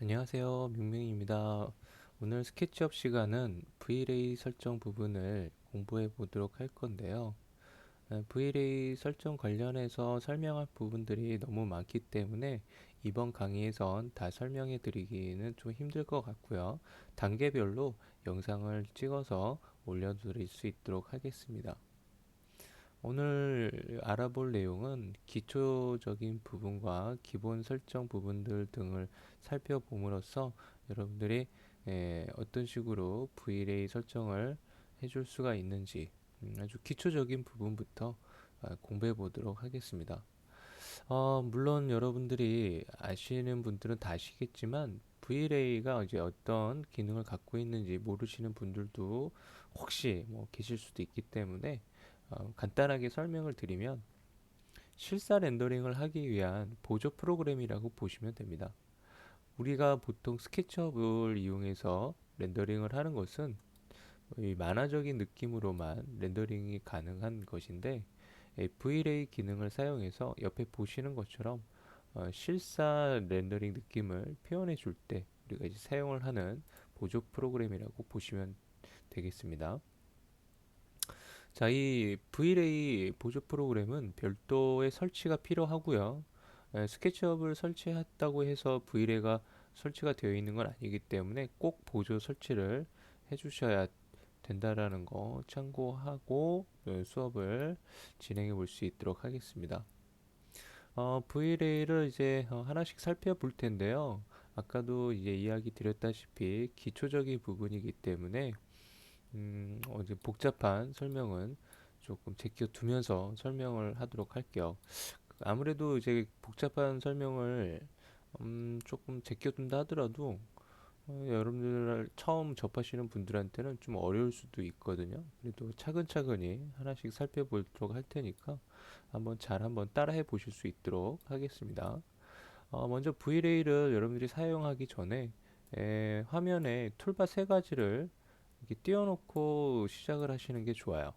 안녕하세요. 밍밍입니다. 오늘 스케치업 시간은 VLA 설정 부분을 공부해 보도록 할 건데요. VLA 설정 관련해서 설명할 부분들이 너무 많기 때문에 이번 강의에선 다 설명해 드리기는 좀 힘들 것 같고요. 단계별로 영상을 찍어서 올려드릴 수 있도록 하겠습니다. 오늘 알아볼 내용은 기초적인 부분과 기본 설정 부분들 등을 살펴봄으로써 여러분들이 어떤 식으로 VLA 설정을 해줄 수가 있는지 아주 기초적인 부분부터 공부해 보도록 하겠습니다. 물론 여러분들이 아시는 분들은 다 아시겠지만 VLA가 이제 어떤 기능을 갖고 있는지 모르시는 분들도 혹시 뭐 계실 수도 있기 때문에 간단하게 설명을 드리면 실사 렌더링을 하기 위한 보조 프로그램이라고 보시면 됩니다. 우리가 보통 스케치업을 이용해서 렌더링을 하는 것은 이 만화적인 느낌으로만 렌더링이 가능한 것인데 VLA 기능을 사용해서 옆에 보시는 것처럼 실사 렌더링 느낌을 표현해 줄 때 우리가 이제 사용을 하는 보조 프로그램이라고 보시면 되겠습니다. 자, 이 VLA 보조 프로그램은 별도의 설치가 필요하고요. 스케치업을 설치했다고 해서 VLA가 설치가 되어 있는 건 아니기 때문에 꼭 보조 설치를 해주셔야 된다라는 거 참고하고 수업을 진행해 볼 수 있도록 하겠습니다. VLA를 이제 하나씩 살펴볼 텐데요. 아까도 이제 이야기 드렸다시피 기초적인 부분이기 때문에 이제 복잡한 설명은 조금 제껴두면서 설명을 하도록 할게요. 아무래도 이제 복잡한 설명을 조금 제껴둔다 하더라도 여러분들 처음 접하시는 분들한테는 좀 어려울 수도 있거든요. 그래도 차근차근히 하나씩 살펴보도록 할 테니까 한번 따라해 보실 수 있도록 하겠습니다. 먼저 VLA를 여러분들이 사용하기 전에 화면에 툴바 세 가지를 이렇게 띄워놓고 시작을 하시는 게 좋아요.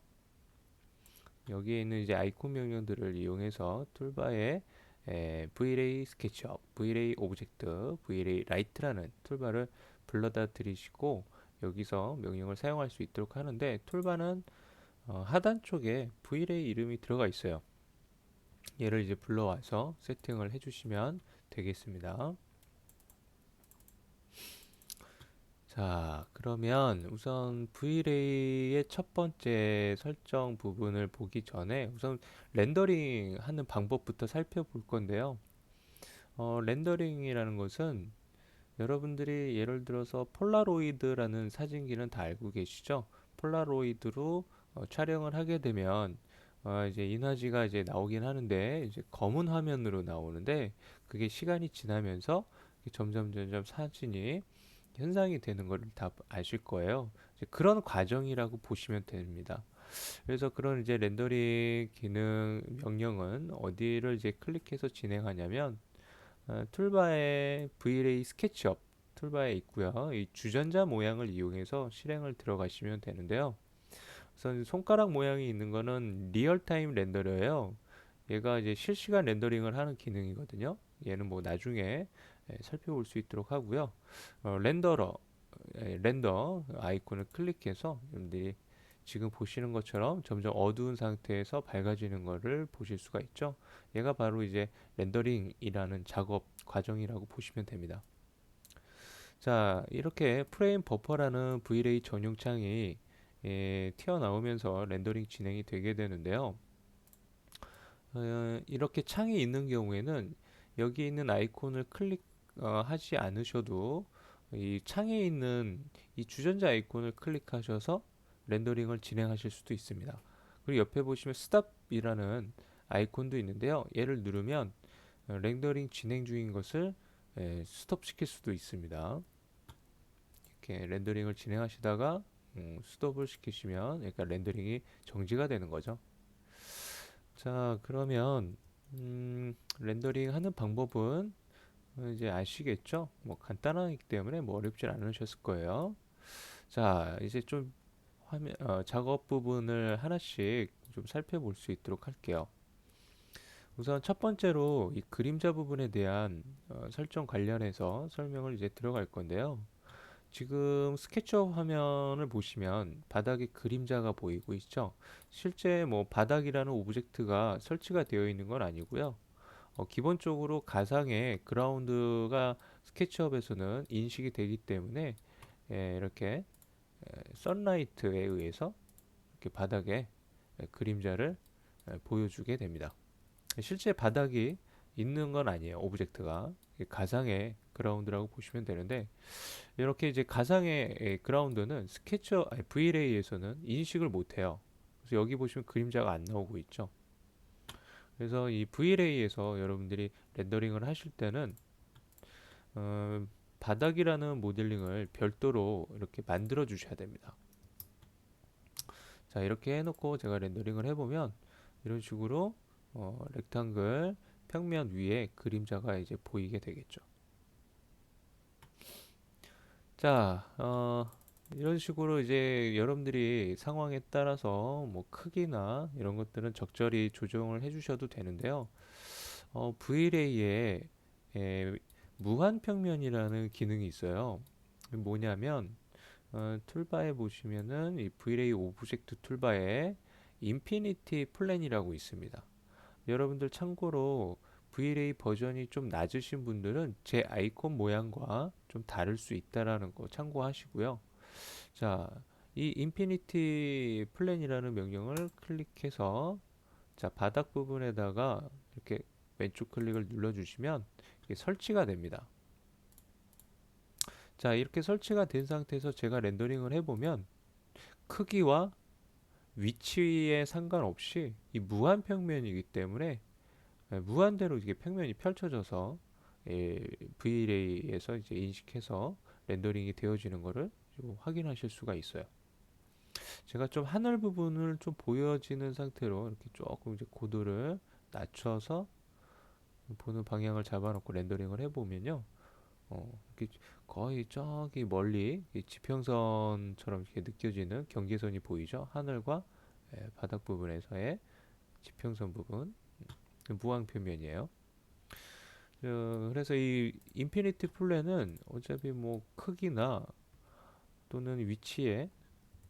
여기에 있는 이제 아이콘 명령들을 이용해서 툴바에 VLA 스케치업, VLA 오브젝트, VLA 라이트라는 툴바를 불러다 들이시고 여기서 명령을 사용할 수 있도록 하는데 툴바는 하단 쪽에 VLA 이름이 들어가 있어요. 얘를 이제 불러와서 세팅을 해주시면 되겠습니다. 자, 그러면 우선 VLA의 첫 번째 설정 부분을 보기 전에 우선 렌더링 하는 방법부터 살펴볼 건데요. 렌더링이라는 것은 여러분들이 예를 들어서 폴라로이드라는 사진기는 다 알고 계시죠? 폴라로이드로 촬영을 하게 되면 이제 인화지가 이제 나오긴 하는데 이제 검은 화면으로 나오는데 그게 시간이 지나면서 점점 사진이 현상이 되는 걸 다 아실 거예요. 이제 그런 과정이라고 보시면 됩니다. 그래서 그런 이제 렌더링 기능 명령은 어디를 이제 클릭해서 진행하냐면 툴바에 VLA 스케치업 툴바에 있고요. 이 주전자 모양을 이용해서 실행을 들어가시면 되는데요. 우선 손가락 모양이 있는 거는 리얼타임 렌더러예요. 얘가 이제 실시간 렌더링을 하는 기능이거든요. 얘는 뭐 나중에 살펴볼 수 있도록 하고요. 렌더 아이콘을 클릭해서 여러분들이 지금 보시는 것처럼 점점 어두운 상태에서 밝아지는 것을 보실 수가 있죠. 얘가 바로 이제 렌더링이라는 작업 과정이라고 보시면 됩니다. 자, 이렇게 프레임 버퍼라는 VLA 전용 창이 튀어나오면서 렌더링 진행이 되게 되는데요. 이렇게 창이 있는 경우에는 여기 있는 아이콘을 클릭하지 않으셔도 이 창에 있는 이 주전자 아이콘을 클릭하셔서 렌더링을 진행하실 수도 있습니다. 그리고 옆에 보시면 스탑이라는 아이콘도 있는데요. 얘를 누르면 렌더링 진행 중인 것을 스톱시킬 수도 있습니다. 이렇게 렌더링을 진행하시다가 스톱을 시키시면 그러니까 렌더링이 정지가 되는 거죠. 자, 그러면 렌더링 하는 방법은 이제 아시겠죠? 뭐 간단하기 때문에 뭐 어렵진 않으셨을 거예요. 자, 이제 좀 작업 부분을 하나씩 좀 살펴볼 수 있도록 할게요. 우선 첫 번째로 이 그림자 부분에 대한 설정 관련해서 설명을 이제 들어갈 건데요. 지금 스케치업 화면을 보시면 바닥에 그림자가 보이고 있죠. 실제 뭐 바닥이라는 오브젝트가 설치가 되어 있는 건 아니고요. 기본적으로 가상의 그라운드가 스케치업에서는 인식이 되기 때문에 이렇게 선라이트에 의해서 이렇게 바닥에 그림자를 보여주게 됩니다. 실제 바닥이 있는 건 아니에요. 오브젝트가 가상의 그라운드라고 보시면 되는데 이렇게 이제 가상의 그라운드는 스케쳐 V-Ray에서는 인식을 못해요. 그래서 여기 보시면 그림자가 안 나오고 있죠. 그래서 이 V-Ray에서 여러분들이 렌더링을 하실 때는 어, 바닥이라는 모델링을 별도로 이렇게 만들어 주셔야 됩니다. 자, 이렇게 해놓고 제가 렌더링을 해보면 이런 식으로 렉탱글 평면 위에 그림자가 이제 보이게 되겠죠. 자, 이런 식으로 이제 여러분들이 상황에 따라서 뭐 크기나 이런 것들은 적절히 조정을 해주셔도 되는데요. V-Ray에 무한 평면이라는 기능이 있어요. 뭐냐면 툴바에 보시면은 이 V-Ray 오브젝트 툴바에 인피니티 플랜이라고 있습니다. 여러분들 참고로 V-Ray 버전이 좀 낮으신 분들은 제 아이콘 모양과 좀 다를 수 있다라는 거 참고하시고요. 자, 이 인피니티 플랜이라는 명령을 클릭해서 자, 바닥 부분에다가 이렇게 왼쪽 클릭을 눌러주시면 이게 설치가 됩니다. 자, 이렇게 설치가 된 상태에서 제가 렌더링을 해보면 크기와 위치에 상관없이 이 무한 평면이기 때문에 무한대로 이게 평면이 펼쳐져서 V-Ray에서 이제 인식해서 렌더링이 되어지는 것을 확인하실 수가 있어요. 제가 좀 하늘 부분을 좀 보여지는 상태로 이렇게 조금 이제 고도를 낮춰서 보는 방향을 잡아놓고 렌더링을 해보면요. 이렇게 거의 저기 멀리 지평선처럼 이렇게 느껴지는 경계선이 보이죠? 하늘과 바닥 부분에서의 지평선 부분, 무광 표면이에요. 그래서 이 인피니티 플랜은 어차피 뭐 크기나 또는 위치에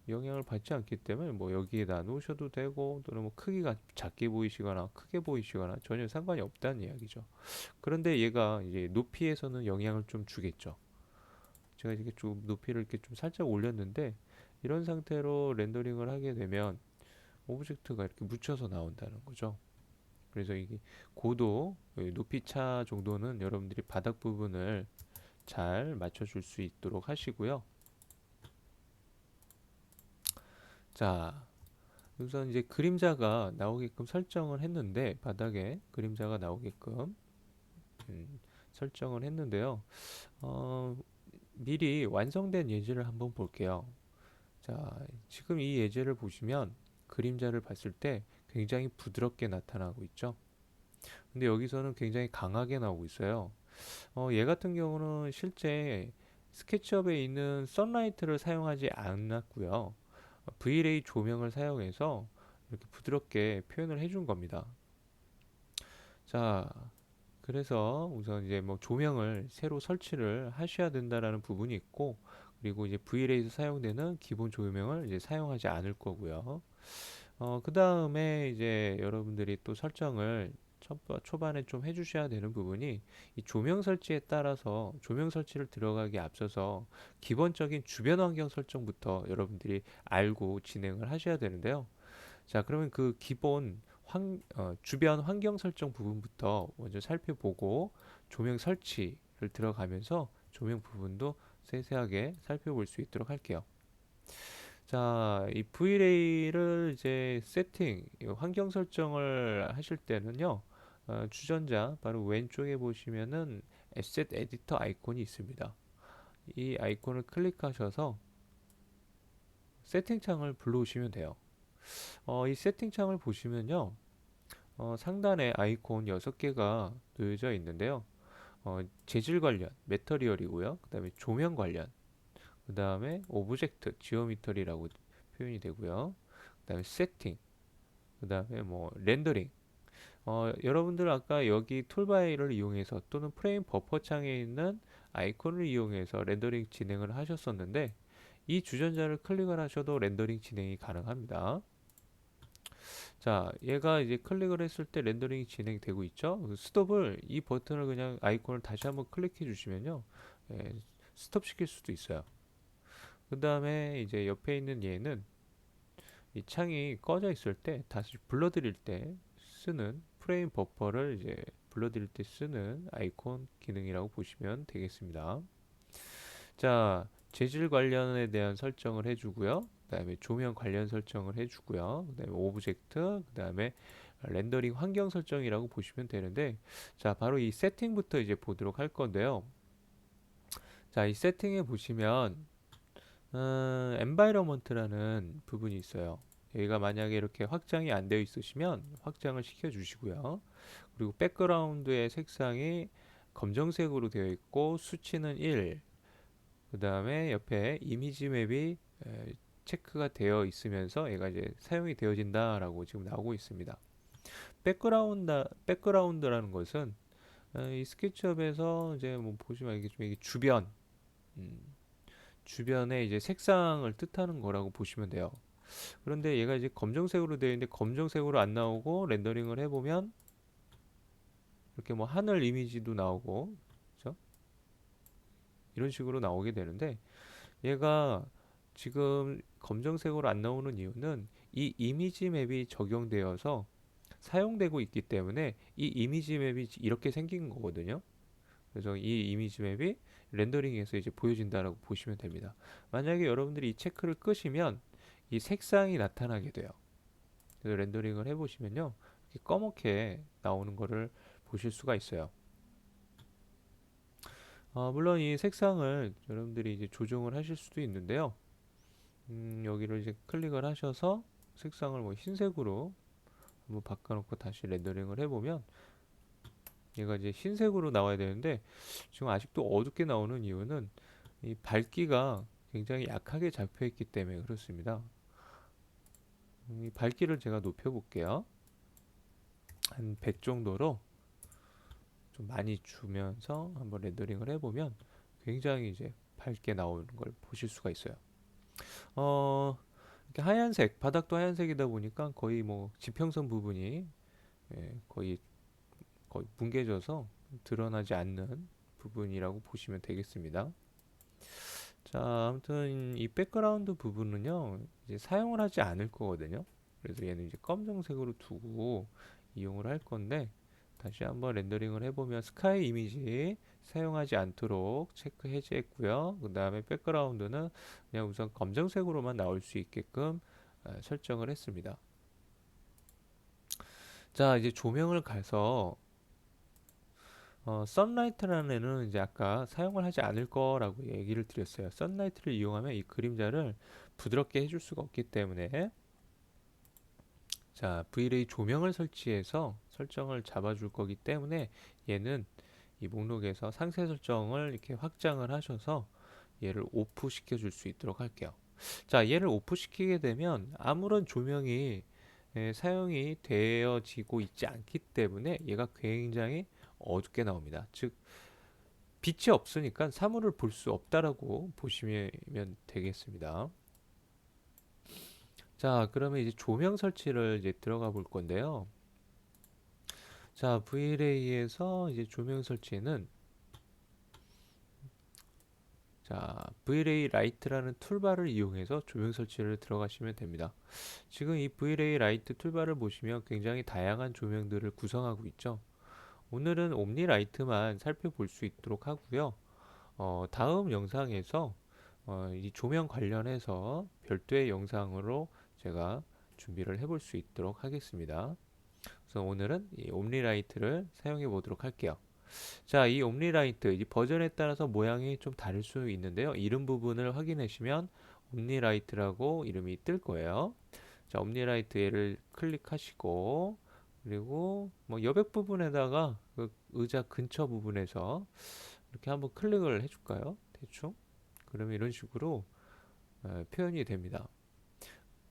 영향을 받지 않기 때문에 뭐 여기에다 놓으셔도 되고 또는 뭐 크기가 작게 보이시거나 크게 보이시거나 전혀 상관이 없다는 이야기죠. 그런데 얘가 이제 높이에서는 영향을 좀 주겠죠. 제가 이렇게 좀 높이를 이렇게 좀 살짝 올렸는데 이런 상태로 렌더링을 하게 되면 오브젝트가 이렇게 묻혀서 나온다는 거죠. 그래서 이게 고도, 높이 차 정도는 여러분들이 바닥 부분을 잘 맞춰줄 수 있도록 하시고요. 자, 우선 이제 그림자가 나오게끔 설정을 했는데 바닥에 그림자가 나오게끔 설정을 했는데요. 어, 미리 완성된 예제를 한번 볼게요. 자, 지금 이 예제를 보시면 그림자를 봤을 때 굉장히 부드럽게 나타나고 있죠. 근데 여기서는 굉장히 강하게 나오고 있어요. 얘 같은 경우는 실제 스케치업에 있는 선라이트를 사용하지 않았고요. V-Ray 조명을 사용해서 이렇게 부드럽게 표현을 해준 겁니다. 자, 그래서 우선 이제 뭐 조명을 새로 설치를 하셔야 된다라는 부분이 있고, 그리고 이제 V-Ray에서 사용되는 기본 조명을 이제 사용하지 않을 거고요. 그 다음에 이제 여러분들이 또 설정을 초반에 좀 해주셔야 되는 부분이 이 조명 설치에 따라서 조명 설치를 들어가기 앞서서 기본적인 주변 환경 설정부터 여러분들이 알고 진행을 하셔야 되는데요. 자, 그러면 그 기본 주변 환경 설정 부분부터 먼저 살펴보고 조명 설치를 들어가면서 조명 부분도 세세하게 살펴볼 수 있도록 할게요. 자, 이 V-Ray를 이제 환경 설정을 하실 때는요, 주전자 바로 왼쪽에 보시면은 에셋 에디터 아이콘이 있습니다. 이 아이콘을 클릭하셔서 세팅 창을 불러오시면 돼요. 이 세팅 창을 보시면요, 상단에 아이콘 6개가 놓여져 있는데요. 재질 관련, 매터리얼이고요. 그 다음에 조명 관련, 그 다음에 오브젝트, 지오미터리라고 표현이 되고요. 그 다음에 세팅, 그 다음에 뭐 렌더링. 여러분들 아까 여기 툴바를 이용해서 또는 프레임 버퍼 창에 있는 아이콘을 이용해서 렌더링 진행을 하셨었는데 이 주전자를 클릭을 하셔도 렌더링 진행이 가능합니다. 자, 얘가 이제 클릭을 했을 때 렌더링이 진행되고 있죠. 스톱을 이 버튼을 그냥 아이콘을 다시 한번 클릭해 주시면요. 예, 스톱 시킬 수도 있어요. 그 다음에 이제 옆에 있는 얘는 이 창이 꺼져 있을 때 다시 불러드릴 때 쓰는 프레임 버퍼를 이제 불러드릴 때 쓰는 아이콘 기능이라고 보시면 되겠습니다. 자, 재질 관련에 대한 설정을 해주고요. 그 다음에 조명 관련 설정을 해주고요. 그 다음에 오브젝트, 그 다음에 렌더링 환경 설정이라고 보시면 되는데, 자, 바로 이 세팅부터 이제 보도록 할 건데요. 자, 이 세팅에 보시면 environment라는 부분이 있어요. 여기가 만약에 이렇게 확장이 안 되어 있으시면 확장을 시켜 주시고요. 그리고 백그라운드의 색상이 검정색으로 되어 있고 수치는 1, 그 다음에 옆에 이미지 맵이 체크가 되어 있으면서 얘가 이제 사용이 되어진다라고 지금 나오고 있습니다. 백그라운드라는 것은 이 스케치업에서 이제 뭐 보시면 이게 주변, 음, 주변에 이제 색상을 뜻하는 거라고 보시면 돼요. 그런데 얘가 이제 검정색으로 되어 있는데 검정색으로 안 나오고 렌더링을 해보면 이렇게 뭐 하늘 이미지도 나오고, 그렇죠? 이런 식으로 나오게 되는데 얘가 지금 검정색으로 안 나오는 이유는 이 이미지 맵이 적용되어서 사용되고 있기 때문에 이 이미지 맵이 이렇게 생긴 거거든요. 그래서 이 이미지 맵이 렌더링에서 이제 보여진다라고 보시면 됩니다. 만약에 여러분들이 이 체크를 끄시면 이 색상이 나타나게 돼요. 그래서 렌더링을 해보시면요, 이렇게 검게 나오는 거를 보실 수가 있어요. 물론 이 색상을 여러분들이 이제 조정을 하실 수도 있는데요. 여기를 이제 클릭을 하셔서 색상을 뭐 흰색으로 한번 바꿔놓고 다시 렌더링을 해보면 얘가 이제 흰색으로 나와야 되는데 지금 아직도 어둡게 나오는 이유는 이 밝기가 굉장히 약하게 잡혀 있기 때문에 그렇습니다. 이 밝기를 제가 높여 볼게요. 한 100 정도로 좀 많이 주면서 한번 렌더링을 해보면 굉장히 이제 밝게 나오는 걸 보실 수가 있어요. 어, 이렇게 하얀색, 바닥도 하얀색이다 보니까 거의 뭐 지평선 부분이 거의 뭉개져서 드러나지 않는 부분이라고 보시면 되겠습니다. 자, 아무튼 이 백그라운드 부분은요, 이제 사용을 하지 않을 거거든요. 그래서 얘는 이제 검정색으로 두고 이용을 할 건데, 다시 한번 렌더링을 해보면 스카이 이미지 사용하지 않도록 체크 해제했고요. 그 다음에 백그라운드는 그냥 우선 검정색으로만 나올 수 있게끔 설정을 했습니다. 자, 이제 조명을 가서 선라이트라는 애는 이제 아까 사용을 하지 않을 거라고 얘기를 드렸어요. 선라이트를 이용하면 이 그림자를 부드럽게 해줄 수가 없기 때문에 자, V-ray 조명을 설치해서 설정을 잡아줄 거기 때문에 얘는 이 목록에서 상세 설정을 이렇게 확장을 하셔서 얘를 오프 시켜줄 수 있도록 할게요. 자, 얘를 오프 시키게 되면 아무런 조명이 사용이 되어지고 있지 않기 때문에 얘가 굉장히 어둡게 나옵니다. 즉 빛이 없으니까 사물을 볼 수 없다라고 보시면 되겠습니다. 자, 그러면 이제 조명 설치를 이제 들어가 볼 건데요. 자, V-Ray에서 이제 조명 설치는 자, V-Ray 라이트라는 툴바를 이용해서 조명 설치를 들어가시면 됩니다. 지금 이 V-Ray 라이트 툴바를 보시면 굉장히 다양한 조명들을 구성하고 있죠. 오늘은 옴니 라이트만 살펴볼 수 있도록 하고요. 다음 영상에서 이 조명 관련해서 별도의 영상으로 제가 준비를 해볼 수 있도록 하겠습니다. 그래서 오늘은 이 옴니라이트를 사용해 보도록 할게요. 자, 이 옴니라이트 이 버전에 따라서 모양이 좀 다를 수 있는데요. 이름 부분을 확인하시면 옴니라이트라고 이름이 뜰 거예요. 자, 옴니라이트 얘를 클릭하시고 그리고 뭐 여백 부분에다가 그 의자 근처 부분에서 이렇게 한번 클릭을 해줄까요? 대충. 그러면 이런 식으로 표현이 됩니다.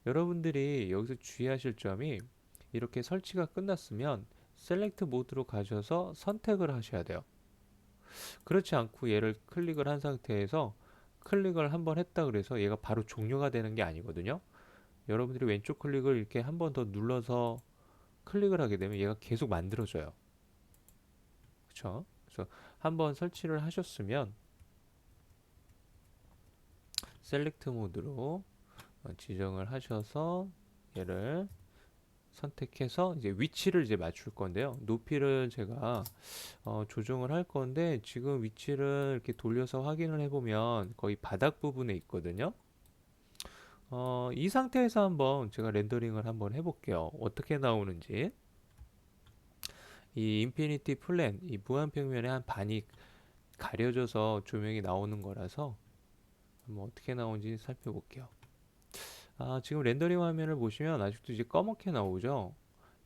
여러분들이 여기서 주의하실 점이 이렇게 설치가 끝났으면 셀렉트 모드로 가셔서 선택을 하셔야 돼요. 그렇지 않고 얘를 클릭을 한 상태에서 클릭을 한번 했다 그래서 얘가 바로 종료가 되는 게 아니거든요. 여러분들이 왼쪽 클릭을 이렇게 한 번 더 눌러서 클릭을 하게 되면 얘가 계속 만들어져요. 그쵸? 그래서 한번 설치를 하셨으면 셀렉트 모드로 지정을 하셔서 얘를 선택해서 이제 위치를 이제 맞출 건데요. 높이를 제가 조정을 할 건데 지금 위치를 이렇게 돌려서 확인을 해보면 거의 바닥 부분에 있거든요. 이 상태에서 한번 제가 렌더링을 한번 해볼게요. 어떻게 나오는지. 이 인피니티 플랜, 이 무한평면의 한 반이 가려져서 조명이 나오는 거라서 한번 어떻게 나오는지 살펴볼게요. 지금 렌더링 화면을 보시면 아직도 이제 검게 나오죠.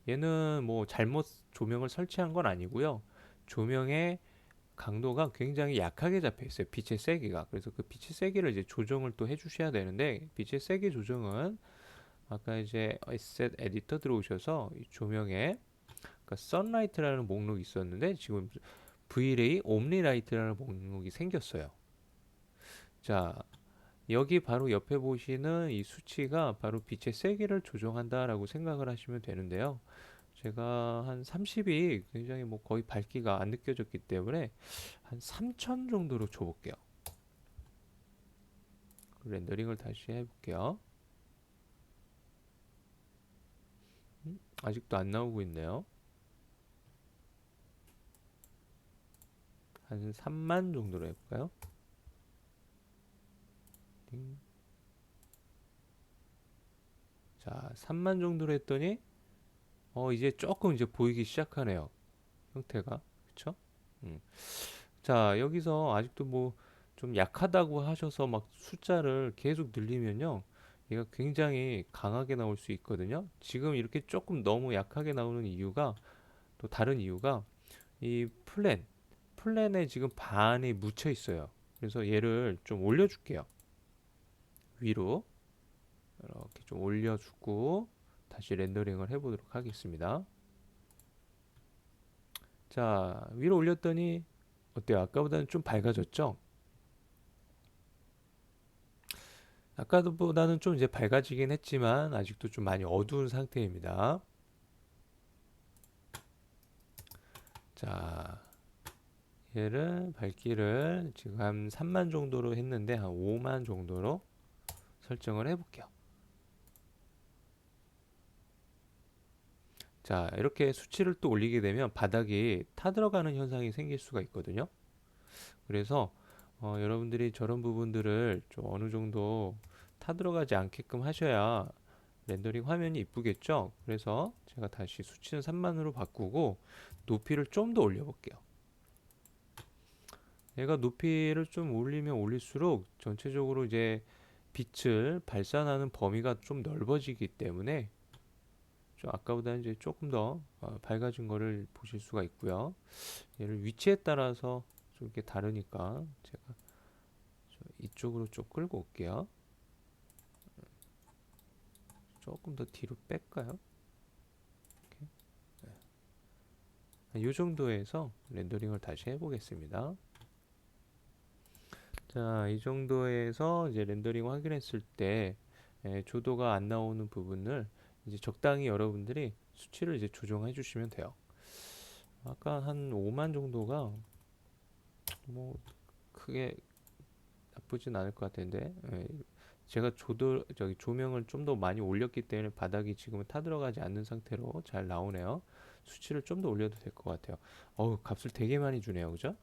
얘는 뭐 잘못 조명을 설치한 건 아니고요. 조명의 강도가 굉장히 약하게 잡혀 있어요. 빛의 세기가. 그래서 그 빛의 세기를 이제 조정을 또 해주셔야 되는데 빛의 세기 조정은 아까 이제 Asset 에디터 들어오셔서 이 조명에 그러니까 선라이트라는 목록이 있었는데 지금 Vray 옴니라이트라는 목록이 생겼어요. 자, 여기 바로 옆에 보시는 이 수치가 바로 빛의 세기를 조정한다라고 생각을 하시면 되는데요. 제가 한 30이 굉장히 뭐 거의 밝기가 안 느껴졌기 때문에 한 3000 정도로 줘볼게요. 렌더링을 다시 해볼게요. 아직도 안 나오고 있네요. 한 3만 정도로 해볼까요? 자, 3만 정도로 했더니 이제 조금 이제 보이기 시작하네요. 형태가. 그쵸? 음. 자, 여기서 아직도 뭐 좀 약하다고 하셔서 막 숫자를 계속 늘리면요. 얘가 굉장히 강하게 나올 수 있거든요. 지금 이렇게 조금 너무 약하게 나오는 이유가 또 다른 이유가 이 플랜에 지금 반이 묻혀 있어요. 그래서 얘를 좀 올려줄게요. 위로 이렇게 좀 올려주고 다시 렌더링을 해보도록 하겠습니다. 자, 위로 올렸더니 어때요? 아까보다는 좀 밝아졌죠? 아까보다는 좀 이제 밝아지긴 했지만 아직도 좀 많이 어두운 상태입니다. 자, 얘를 밝기를 지금 한 3만 정도로 했는데 한 5만 정도로 설정을 해볼게요. 자, 이렇게 수치를 또 올리게 되면 바닥이 타들어가는 현상이 생길 수가 있거든요. 그래서 여러분들이 저런 부분들을 좀 어느 정도 타들어가지 않게끔 하셔야 렌더링 화면이 이쁘겠죠. 그래서 제가 다시 수치는 3만으로 바꾸고 높이를 좀 더 올려볼게요. 얘가 높이를 좀 올리면 올릴수록 전체적으로 이제 빛을 발산하는 범위가 좀 넓어지기 때문에 좀 아까보다는 이제 조금 더 밝아진 거를 보실 수가 있고요. 얘를 위치에 따라서 좀 이렇게 다르니까 제가 이쪽으로 좀 끌고 올게요. 조금 더 뒤로 뺄까요? 이 정도에서 렌더링을 다시 해보겠습니다. 자, 이 정도에서 이제 렌더링 확인했을 때 조도가 안 나오는 부분을 이제 적당히 여러분들이 수치를 이제 조정해 주시면 돼요. 아까 한 5만 정도가 뭐 크게 나쁘진 않을 것 같은데 제가 저기 조명을 좀 더 많이 올렸기 때문에 바닥이 지금은 타들어가지 않는 상태로 잘 나오네요. 수치를 좀 더 올려도 될 것 같아요. 값을 되게 많이 주네요. 그죠?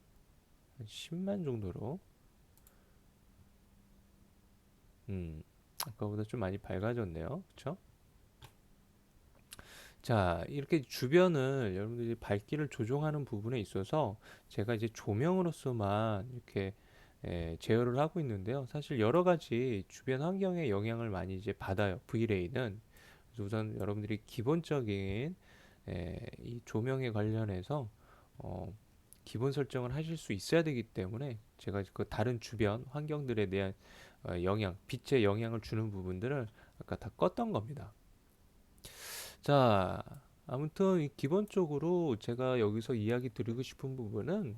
한 10만 정도로. 아까보다 좀 많이 밝아졌네요. 그쵸? 자, 이렇게 주변을 여러분들이 밝기를 조정하는 부분에 있어서 제가 이제 조명으로서만 이렇게 제어를 하고 있는데요. 사실 여러 가지 주변 환경에 영향을 많이 이제 받아요. V레이는. 그래서 우선 여러분들이 기본적인 이 조명에 관련해서 어, 기본 설정을 하실 수 있어야 되기 때문에 제가 그 다른 주변 환경들에 대한 빛의 영향을 주는 부분들을 아까 다 껐던 겁니다. 자, 아무튼 기본적으로 제가 여기서 이야기 드리고 싶은 부분은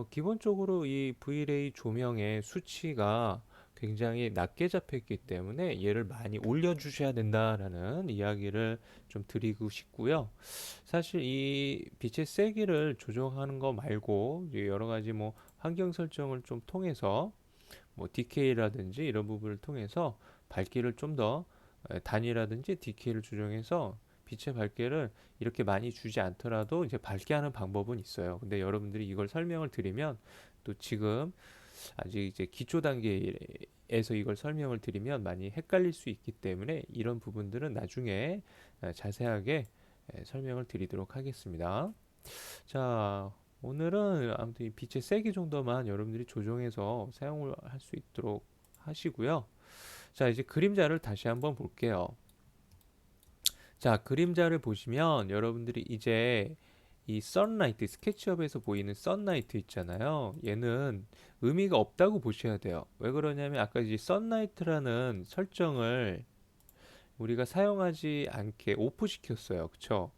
기본적으로 이 V-ray 조명의 수치가 굉장히 낮게 잡혔기 때문에 얘를 많이 올려주셔야 된다라는 이야기를 좀 드리고 싶고요. 사실 이 빛의 세기를 조정하는 거 말고 여러 가지 뭐 환경 설정을 좀 통해서 뭐 DK라든지 이런 부분을 통해서 밝기를 좀 더 단위라든지 DK를 조정해서 빛의 밝기를 이렇게 많이 주지 않더라도 이제 밝게 하는 방법은 있어요. 근데 여러분들이 이걸 설명을 드리면 또 지금 아직 이제 기초 단계에서 이걸 설명을 드리면 많이 헷갈릴 수 있기 때문에 이런 부분들은 나중에 자세하게 설명을 드리도록 하겠습니다. 자, 오늘은 아무튼 이 빛의 세기 정도만 여러분들이 조정해서 사용을 할 수 있도록 하시고요. 자, 이제 그림자를 다시 한번 볼게요. 자, 그림자를 보시면 여러분들이 이제 이 선라이트, 스케치업에서 보이는 선라이트 있잖아요. 얘는 의미가 없다고 보셔야 돼요. 왜 그러냐면 아까 이제 선라이트라는 설정을 우리가 사용하지 않게 오프 시켰어요. 그쵸?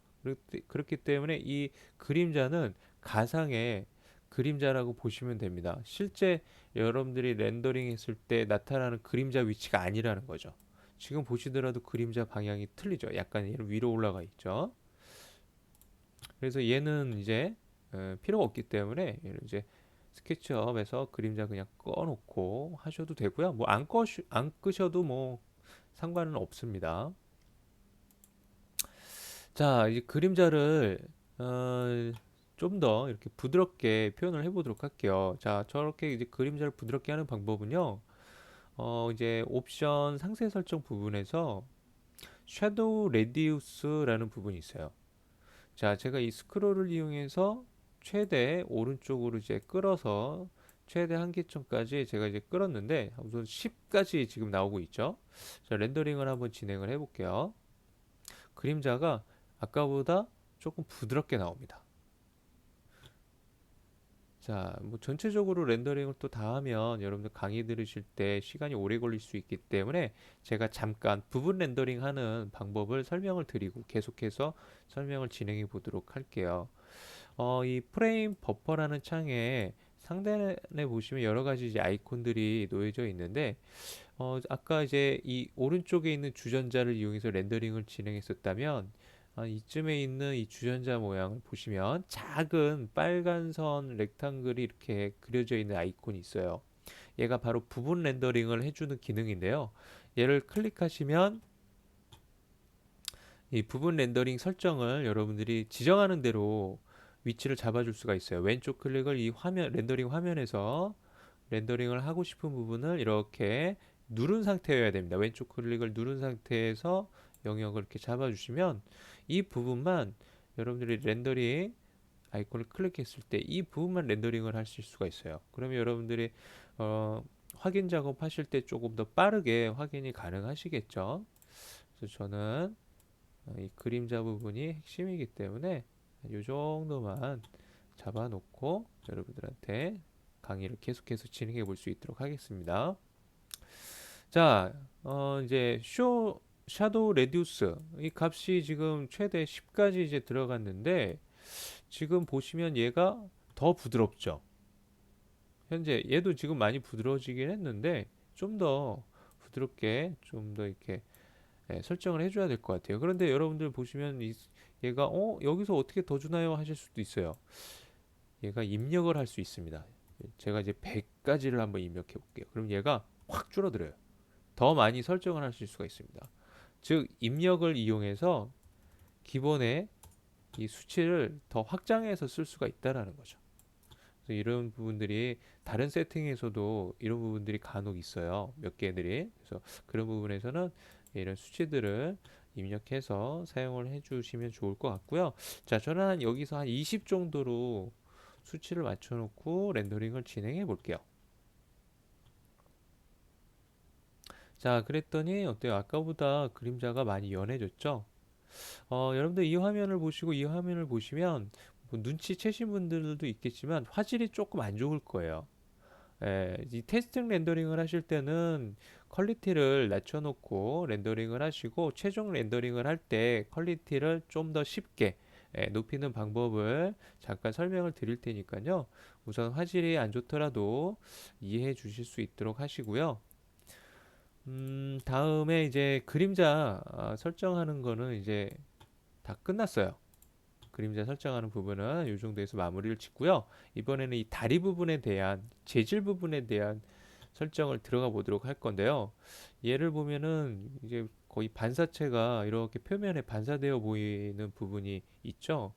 그렇기 때문에 이 그림자는 가상의 그림자라고 보시면 됩니다. 실제 여러분들이 렌더링 했을 때 나타나는 그림자 위치가 아니라는 거죠. 지금 보시더라도 그림자 방향이 틀리죠. 약간 얘는 위로 올라가 있죠. 그래서 얘는 이제 필요가 없기 때문에 얘를 이제 스케치업에서 그림자 그냥 꺼놓고 하셔도 되고요. 뭐 안 끄셔도 뭐 상관은 없습니다. 자, 이제 그림자를 좀 더 이렇게 부드럽게 표현을 해보도록 할게요. 자, 저렇게 이제 그림자를 부드럽게 하는 방법은요. 이제 옵션 상세 설정 부분에서 섀도우 레디우스라는 부분이 있어요. 자, 제가 이 스크롤을 이용해서 최대 오른쪽으로 이제 끌어서 최대 한계점까지 제가 이제 끌었는데 우선 10까지 지금 나오고 있죠. 자, 렌더링을 한번 진행을 해볼게요. 그림자가 아까보다 조금 부드럽게 나옵니다. 자, 뭐 전체적으로 렌더링을 또 다 하면 여러분들 강의 들으실 때 시간이 오래 걸릴 수 있기 때문에 제가 잠깐 부분 렌더링 하는 방법을 설명을 드리고 계속해서 설명을 진행해 보도록 할게요. 이 프레임 버퍼라는 창에 상단에 보시면 여러 가지 이제 아이콘들이 놓여져 있는데 아까 이제 이 오른쪽에 있는 주전자를 이용해서 렌더링을 진행했었다면 이쯤에 있는 이 주전자 모양을 보시면 작은 빨간 선 렉탱글이 이렇게 그려져 있는 아이콘이 있어요. 얘가 바로 부분 렌더링을 해주는 기능인데요. 얘를 클릭하시면 이 부분 렌더링 설정을 여러분들이 지정하는 대로 위치를 잡아줄 수가 있어요. 왼쪽 클릭을 이 화면 렌더링 화면에서 렌더링을 하고 싶은 부분을 이렇게 누른 상태여야 됩니다. 왼쪽 클릭을 누른 상태에서 영역을 이렇게 잡아주시면 이 부분만 여러분들이 렌더링 아이콘을 클릭했을 때 이 부분만 렌더링을 하실 수가 있어요. 그러면 여러분들이 확인 작업하실 때 조금 더 빠르게 확인이 가능하시겠죠. 그래서 저는 이 그림자 부분이 핵심이기 때문에 이 정도만 잡아놓고 여러분들한테 강의를 계속해서 진행해 볼 수 있도록 하겠습니다. 자, 이제 샤도우 레듀스 이 값이 지금 최대 10까지 이제 들어갔는데 지금 보시면 얘가 더 부드럽죠. 현재 얘도 지금 많이 부드러워지긴 했는데 좀 더 부드럽게 좀 더 이렇게 설정을 해줘야 될 것 같아요. 그런데 여러분들 보시면 얘가 여기서 어떻게 더 주나요 하실 수도 있어요. 얘가 입력을 할 수 있습니다. 제가 이제 100까지를 한번 입력해 볼게요. 그럼 얘가 확 줄어들어요. 더 많이 설정을 하실 수가 있습니다. 즉 입력을 이용해서 기본의 이 수치를 더 확장해서 쓸 수가 있다라는 거죠. 그래서 이런 부분들이 다른 세팅에서도 이런 부분들이 간혹 있어요. 몇 개들이. 그래서 그런 부분에서는 이런 수치들을 입력해서 사용을 해주시면 좋을 것 같고요. 자, 저는 여기서 한 20 정도로 수치를 맞춰놓고 렌더링을 진행해 볼게요. 자, 그랬더니 어때요? 아까보다 그림자가 많이 연해졌죠? 여러분들 이 화면을 보시고 이 화면을 보시면 뭐 눈치채신 분들도 있겠지만 화질이 조금 안 좋을 거예요. 이 테스팅 렌더링을 하실 때는 퀄리티를 낮춰놓고 렌더링을 하시고 최종 렌더링을 할 때 퀄리티를 좀 더 쉽게 높이는 방법을 잠깐 설명을 드릴 테니까요. 우선 화질이 안 좋더라도 이해해 주실 수 있도록 하시고요. 다음에 이제 그림자 설정하는 거는 이제 다 끝났어요. 그림자 설정하는 부분은 이 정도에서 마무리를 짓고요. 이번에는 이 다리 부분에 대한 재질 부분에 대한 설정을 들어가 보도록 할 건데요. 얘를 보면은 이제 거의 반사체가 이렇게 표면에 반사되어 보이는 부분이 있죠.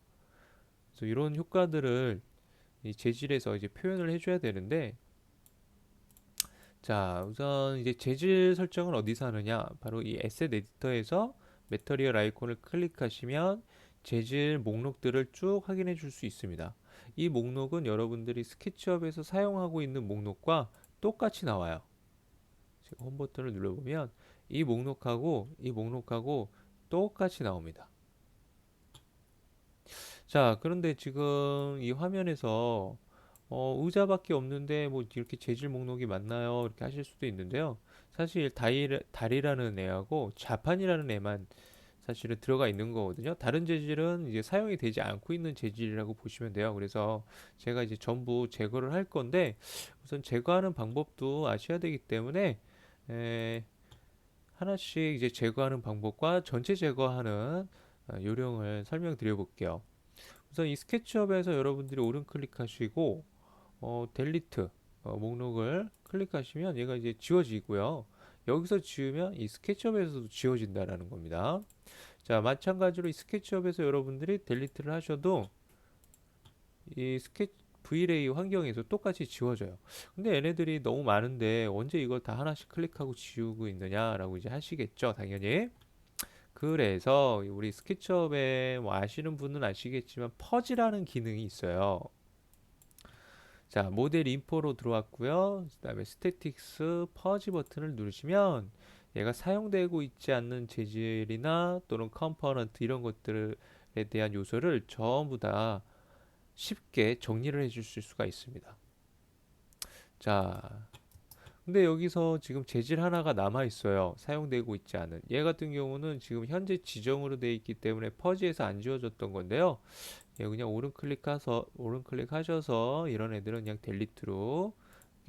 그래서 이런 효과들을 이 재질에서 이제 표현을 해줘야 되는데, 자, 우선 이제 재질 설정을 어디서 하느냐? 바로 이 에셋 에디터에서 매터리얼 아이콘을 클릭하시면 재질 목록들을 쭉 확인해 줄 수 있습니다. 이 목록은 여러분들이 스케치업에서 사용하고 있는 목록과 똑같이 나와요. 제가 홈 버튼을 눌러보면 이 목록하고 똑같이 나옵니다. 자, 그런데 지금 이 화면에서 의자밖에 없는데 뭐 이렇게 재질 목록이 맞나요? 이렇게 하실 수도 있는데요. 사실 달이라는 애하고 자판이라는 애만 사실은 들어가 있는 거거든요. 다른 재질은 이제 사용이 되지 않고 있는 재질이라고 보시면 돼요. 그래서 제가 이제 전부 제거를 할 건데 우선 제거하는 방법도 아셔야 되기 때문에 에, 하나씩 이제 제거하는 방법과 전체 제거하는 요령을 설명드려 볼게요. 우선 이 스케치업에서 여러분들이 오른 클릭하시고 델리트 목록을 클릭하시면 얘가 이제 지워지고요. 여기서 지우면 이 스케치업에서도 지워진다라는 겁니다. 자, 마찬가지로 이 스케치업에서 여러분들이 델리트를 하셔도 이 Vray 환경에서 똑같이 지워져요. 근데 얘네들이 너무 많은데 언제 이걸 다 하나씩 클릭하고 지우고 있느냐라고 이제 하시겠죠, 당연히. 그래서 우리 스케치업에 뭐 아시는 분은 아시겠지만 퍼지라는 기능이 있어요. 자, 모델 인포로 들어왔고요. 그다음에 스태틱스 퍼지 버튼을 누르시면 얘가 사용되고 있지 않는 재질이나 또는 컴포넌트 이런 것들에 대한 요소를 전부 다 쉽게 정리를 해 주실 수가 있습니다. 자, 근데 여기서 지금 재질 하나가 남아 있어요. 사용되고 있지 않은. 얘 같은 경우는 지금 현재 지정으로 되어 있기 때문에 퍼지에서 안 지워졌던 건데요. 얘 그냥 오른 클릭하셔서 이런 애들은 그냥 델리트로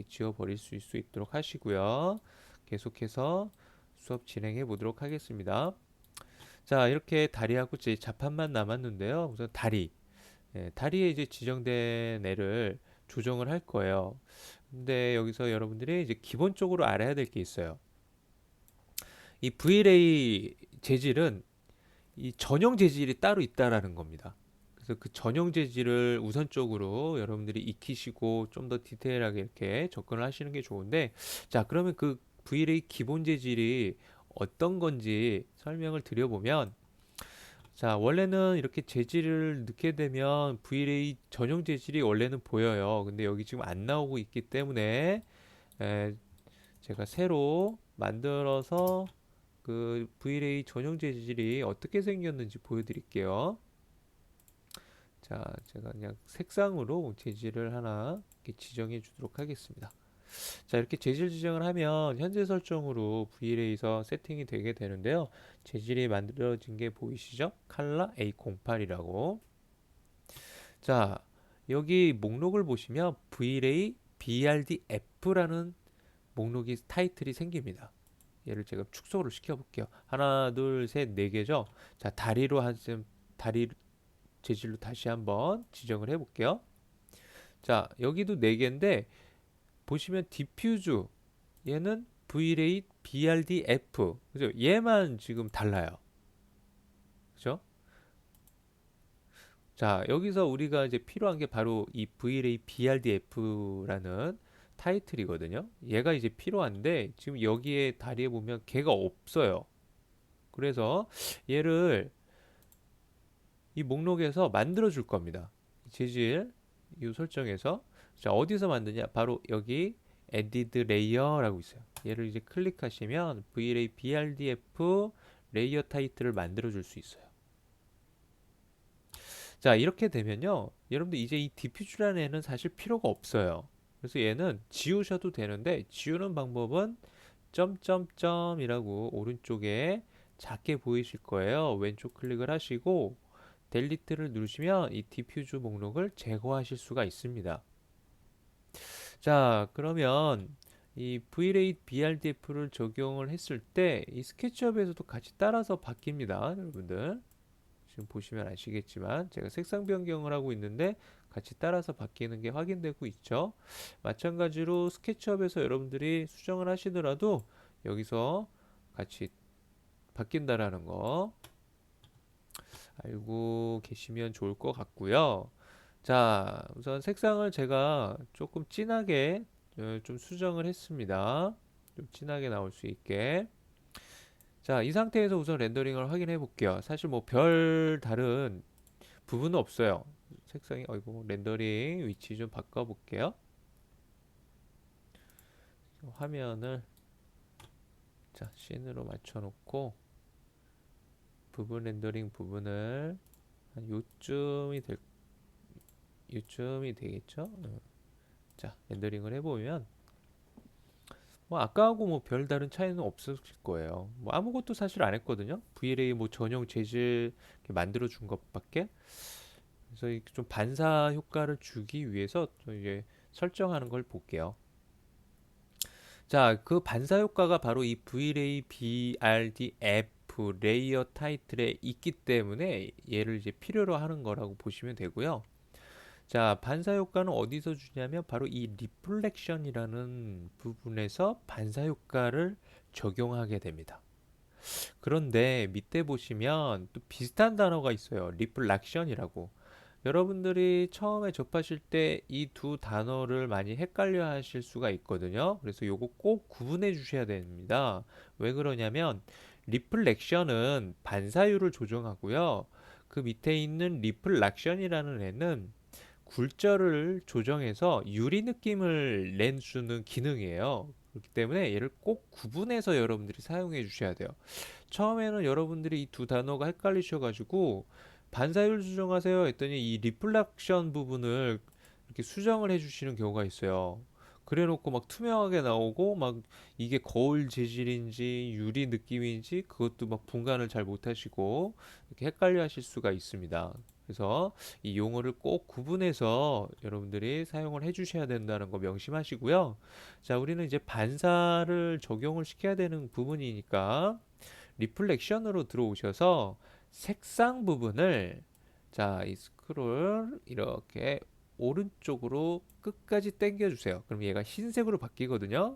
지워 버릴 수 있도록 하시고요. 계속해서 수업 진행해 보도록 하겠습니다. 자, 이렇게 다리하고 제 자판만 남았는데요. 우선 다리. 다리에 이제 지정된 애를 조정을 할 거예요. 근데 여기서 여러분들이 이제 기본적으로 알아야 될 게 있어요. 이 VLA 재질은 이 전용 재질이 따로 있다라는 겁니다. 그래서 그 전용 재질을 우선적으로 여러분들이 익히시고 좀 더 디테일하게 이렇게 접근을 하시는 게 좋은데, 자, 그러면 그 VLA 기본 재질이 어떤 건지 설명을 드려보면, 자, 원래는 이렇게 재질을 넣게 되면 VLA 전용 재질이 원래는 보여요. 근데 여기 지금 안 나오고 있기 때문에 에, 제가 새로 만들어서 그 VLA 전용 재질이 어떻게 생겼는지 보여드릴게요. 자, 제가 그냥 색상으로 재질을 하나 이렇게 지정해 주도록 하겠습니다. 자, 이렇게 재질 지정을 하면 현재 설정으로 VLA에서 세팅이 되게 되는데요. 재질이 만들어진 게 보이시죠? 칼라 A08이라고. 자, 여기 목록을 보시면 VLA BRDF라는 목록이 타이틀이 생깁니다. 얘를 제가 축소를 시켜볼게요. 하나, 둘, 셋, 네 개죠. 자, 다리 재질로 다시 한번 지정을 해볼게요. 자, 여기도 네 개인데 보시면 디퓨즈 얘는 VLA BRDF 그죠? 얘만 지금 달라요. 그죠? 자, 여기서 우리가 이제 필요한 게 바로 이 VLA BRDF라는 타이틀이거든요. 얘가 이제 필요한데 지금 여기에 다리에 보면 걔가 없어요. 그래서 얘를 이 목록에서 만들어 줄 겁니다. 재질 이 설정에서 자, 어디서 만드냐? 바로 여기 Edit Layer라고 있어요. 얘를 이제 클릭하시면 VLA BRDF 레이어 타이틀을 만들어 줄 수 있어요. 자, 이렇게 되면요. 여러분들 이제 이 디퓨즈라는 애는 사실 필요가 없어요. 그래서 얘는 지우셔도 되는데 지우는 방법은 점점점이라고 오른쪽에 작게 보이실 거예요. 왼쪽 클릭을 하시고 델리트를 누르시면 이 디퓨즈 목록을 제거하실 수가 있습니다. 자, 그러면 이 Vrate BRDF를 적용을 했을 때 이 스케치업에서도 같이 따라서 바뀝니다. 여러분들 지금 보시면 아시겠지만 제가 색상 변경을 하고 있는데 같이 따라서 바뀌는 게 확인되고 있죠. 마찬가지로 스케치업에서 여러분들이 수정을 하시더라도 여기서 같이 바뀐다라는 거 알고 계시면 좋을 것 같고요. 자, 우선 색상을 제가 조금 진하게 좀 수정을 했습니다. 좀 진하게 나올 수 있게. 자, 이 상태에서 우선 렌더링을 확인해 볼게요. 사실 뭐 별 다른 부분은 없어요. 색상이, 어이구, 렌더링 위치 좀 바꿔 볼게요. 화면을, 자, 씬으로 맞춰 놓고, 부분 렌더링 부분을 한 요쯤이 되겠죠? 자, 렌더링을 해보면, 뭐 아까하고 뭐 별다른 차이는 없을 거예요. 뭐 아무것도 사실 안 했거든요. VLA 뭐 전용 재질 이렇게 만들어 준 것밖에. 그래서 이렇게 좀 반사 효과를 주기 위해서 좀 이제 설정하는 걸 볼게요. 자, 그 반사 효과가 바로 이 VLA BRDF 레이어 타이틀에 있기 때문에 얘를 이제 필요로 하는 거라고 보시면 되고요. 자, 반사 효과는 어디서 주냐면 바로 이 리플렉션이라는 부분에서 반사 효과를 적용하게 됩니다. 그런데 밑에 보시면 또 비슷한 단어가 있어요. 리플렉션이라고. 여러분들이 처음에 접하실 때 이 두 단어를 많이 헷갈려 하실 수가 있거든요. 그래서 요거 꼭 구분해 주셔야 됩니다. 왜 그러냐면 리플렉션은 반사율을 조정하고요. 그 밑에 있는 리플렉션이라는 애는 굴절을 조정해서 유리 느낌을 내주는 기능이에요. 그렇기 때문에 얘를 꼭 구분해서 여러분들이 사용해 주셔야 돼요. 처음에는 여러분들이 이 두 단어가 헷갈리셔가지고 반사율 수정하세요 했더니 이 리플렉션 부분을 이렇게 수정을 해주시는 경우가 있어요. 그래놓고 막 투명하게 나오고 막 이게 거울 재질인지 유리 느낌인지 그것도 막 분간을 잘 못하시고 이렇게 헷갈려 하실 수가 있습니다. 그래서 이 용어를 꼭 구분해서 여러분들이 사용을 해주셔야 된다는 거 명심하시고요. 자, 우리는 이제 반사를 적용을 시켜야 되는 부분이니까 리플렉션으로 들어오셔서 색상 부분을 자, 이 스크롤 이렇게 오른쪽으로 끝까지 당겨 주세요. 그럼 얘가 흰색으로 바뀌거든요.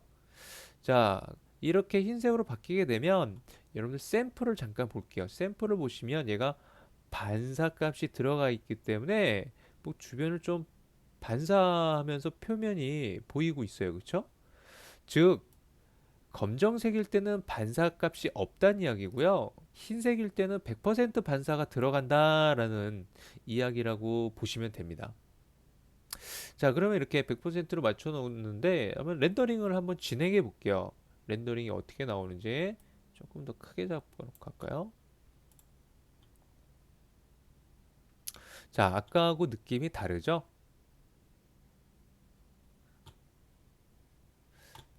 자, 이렇게 흰색으로 바뀌게 되면 여러분들 샘플을 잠깐 볼게요. 샘플을 보시면 얘가 반사값이 들어가 있기 때문에 뭐 주변을 좀 반사하면서 표면이 보이고 있어요. 그렇죠? 즉 검정색일 때는 반사값이 없다는 이야기고요. 흰색일 때는 100% 반사가 들어간다라는 이야기라고 보시면 됩니다. 자, 그러면 이렇게 100%로 맞춰 놓는데 한번 렌더링을 한번 진행해 볼게요. 렌더링이 어떻게 나오는지 조금 더 크게 잡고 갈까요? 자, 아까하고 느낌이 다르죠?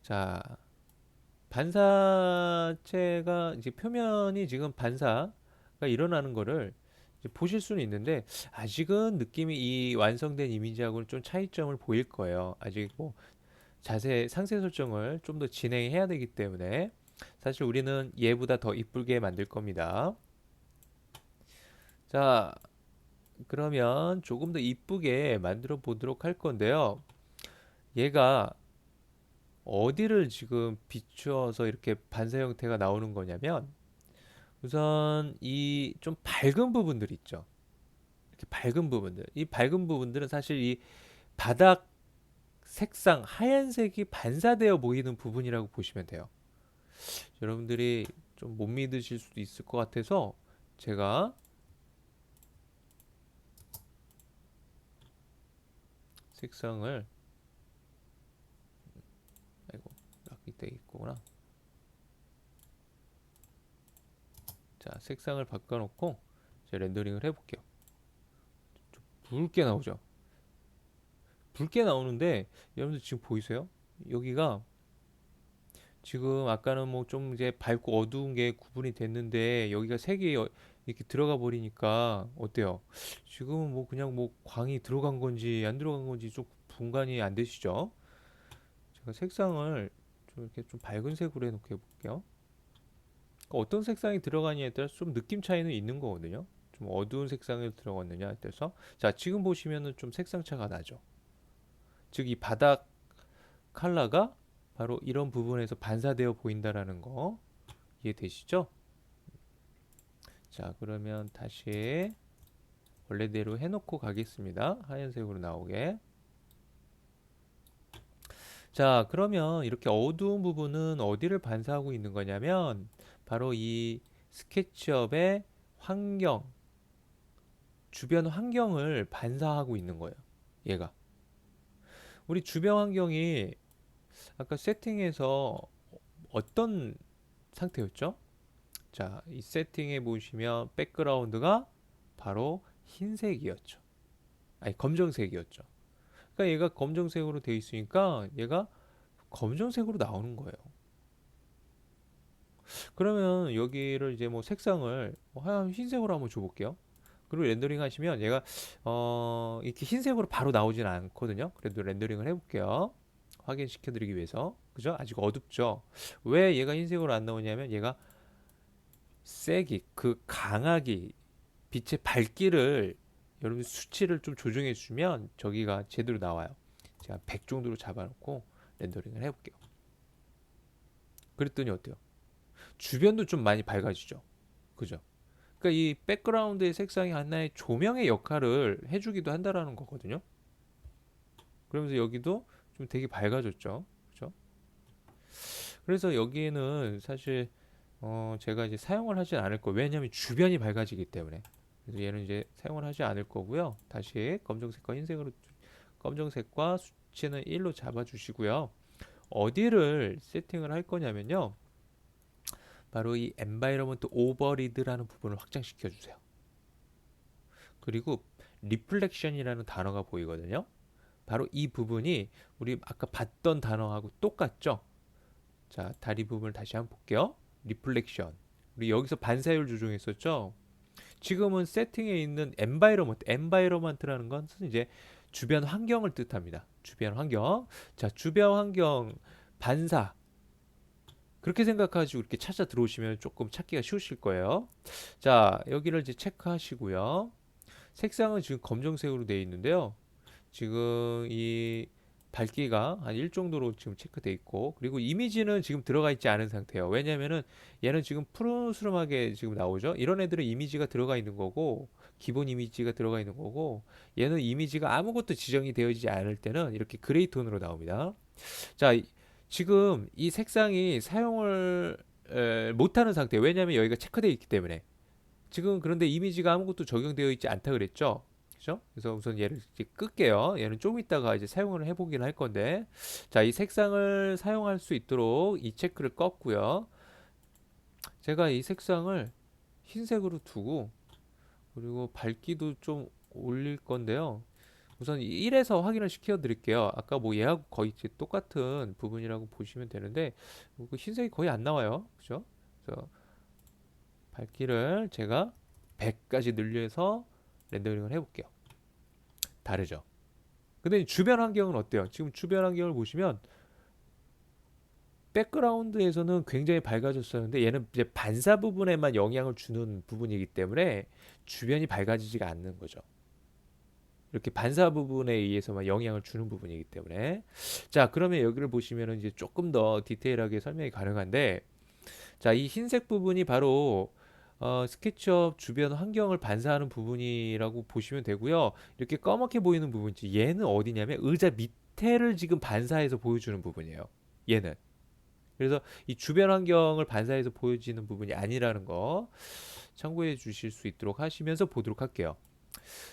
자, 반사체가 이제 표면이 지금 반사가 일어나는 거를 이제 보실 수는 있는데 아직은 느낌이 이 완성된 이미지하고는 좀 차이점을 보일 거예요. 아직 뭐 자세 상세 설정을 좀 더 진행해야 되기 때문에 사실 우리는 얘보다 더 이쁘게 만들 겁니다. 자, 그러면 조금 더 이쁘게 만들어 보도록 할 건데요. 얘가 어디를 지금 비추어서 이렇게 반사 형태가 나오는 거냐면 우선 이 좀 밝은 부분들 있죠. 이렇게 밝은 부분들. 이 밝은 부분들은 사실 이 바닥 색상 하얀색이 반사되어 보이는 부분이라고 보시면 돼요. 여러분들이 좀 못 믿으실 수도 있을 것 같아서 제가 색상을 아이고 밑에 있구나. 자, 색상을 바꿔놓고 제 렌더링을 해볼게요. 좀 붉게 나오죠. 붉게 나오는데 여러분들 지금 보이세요? 여기가 지금 아까는 뭐 좀 이제 밝고 어두운 게 구분이 됐는데 여기가 색이 이렇게 들어가 버리니까 어때요? 지금은 뭐 그냥 뭐 광이 들어간 건지 안 들어간 건지 좀 분간이 안 되시죠? 제가 색상을 좀 이렇게 좀 밝은 색으로 해놓게 해볼게요. 그러니까 어떤 색상이 들어가냐에 따라서 좀 느낌 차이는 있는 거거든요. 좀 어두운 색상을 들어갔느냐에 따라서 자 지금 보시면은 좀 색상 차가 나죠. 즉 이 바닥 컬러가 바로 이런 부분에서 반사되어 보인다라는 거 이해되시죠? 자 그러면 다시 원래대로 해놓고 가겠습니다. 하얀색으로 나오게. 자 그러면 이렇게 어두운 부분은 어디를 반사하고 있는 거냐면 바로 이 스케치업의 환경, 주변 환경을 반사하고 있는 거예요. 얘가. 우리 주변 환경이 아까 세팅에서 어떤 상태였죠? 자, 이 세팅에 보시면 백그라운드가 바로 흰색이었죠. 아니, 검정색이었죠. 그러니까 얘가 검정색으로 되어 있으니까 얘가 검정색으로 나오는 거예요. 그러면 여기를 이제 뭐 색상을 뭐 하얀 흰색으로 한번 줘볼게요. 그리고 렌더링 하시면 얘가 이렇게 흰색으로 바로 나오진 않거든요. 그래도 렌더링을 해볼게요. 확인시켜 드리기 위해서. 그죠? 아직 어둡죠? 왜 얘가 흰색으로 안 나오냐면 얘가 세기, 그 강하기, 빛의 밝기를 여러분 수치를 좀 조정해 주면 저기가 제대로 나와요. 제가 100 정도로 잡아놓고 렌더링을 해볼게요. 그랬더니 어때요? 주변도 좀 많이 밝아지죠. 그죠? 그러니까 이 백그라운드의 색상이 하나의 조명의 역할을 해주기도 한다라는 거거든요. 그러면서 여기도 좀 되게 밝아졌죠. 그죠? 그래서 여기에는 사실 제가 이제 사용을 하진 않을 거예요. 왜냐하면 주변이 밝아지기 때문에. 그래서 얘는 이제 사용을 하지 않을 거고요. 다시 검정색과 흰색으로 검정색과 수치는 1로 잡아주시고요. 어디를 세팅을 할 거냐면요. 바로 이 environment overrid라는 부분을 확장시켜 주세요. 그리고 reflection이라는 단어가 보이거든요. 바로 이 부분이 우리 아까 봤던 단어하고 똑같죠? 자, 다리 부분을 다시 한번 볼게요. reflection. 우리 여기서 반사율 조정했었죠? 지금은 세팅에 있는 environment라는 것은 이제 주변 환경을 뜻합니다. 주변 환경. 자, 주변 환경 반사. 그렇게 생각하시고 이렇게 찾아 들어오시면 조금 찾기가 쉬우실 거예요. 자, 여기를 이제 체크하시고요. 색상은 지금 검정색으로 되어 있는데요. 지금 이 밝기가 한 1 정도로 지금 체크돼 있고 그리고 이미지는 지금 들어가 있지 않은 상태예요. 왜냐면은 얘는 지금 푸르스름하게 지금 나오죠. 이런 애들은 이미지가 들어가 있는 거고 기본 이미지가 들어가 있는 거고 얘는 이미지가 아무것도 지정이 되어지지 않을 때는 이렇게 그레이 톤으로 나옵니다. 자, 지금 이 색상이 사용을 못하는 상태예요. 왜냐하면 여기가 체크되어 있기 때문에. 지금 그런데 이미지가 아무것도 적용되어 있지 않다 그랬죠? 그죠? 그래서 우선 얘를 이제 끌게요. 얘는 좀 이따가 이제 사용을 해보긴 할 건데. 자, 이 색상을 사용할 수 있도록 이 체크를 껐고요. 제가 이 색상을 흰색으로 두고, 그리고 밝기도 좀 올릴 건데요. 우선 1에서 확인을 시켜 드릴게요. 아까 뭐 얘하고 거의 이제 똑같은 부분이라고 보시면 되는데, 그 흰색이 거의 안 나와요. 그죠? 그래서 밝기를 제가 100까지 늘려서 렌더링을 해볼게요. 다르죠? 근데 주변 환경은 어때요? 지금 주변 환경을 보시면 백그라운드에서는 굉장히 밝아졌었는데 얘는 이제 반사 부분에만 영향을 주는 부분이기 때문에 주변이 밝아지지가 않는 거죠. 이렇게 반사 부분에 의해서만 영향을 주는 부분이기 때문에 자 그러면 여기를 보시면은 이제 조금 더 디테일하게 설명이 가능한데 자 이 흰색 부분이 바로 스케치업 주변 환경을 반사하는 부분이라고 보시면 되고요. 이렇게 검게 보이는 부분이 얘는 어디냐면 의자 밑에를 지금 반사해서 보여주는 부분이에요. 얘는. 그래서 이 주변 환경을 반사해서 보여지는 부분이 아니라는 거 참고해 주실 수 있도록 하시면서 보도록 할게요.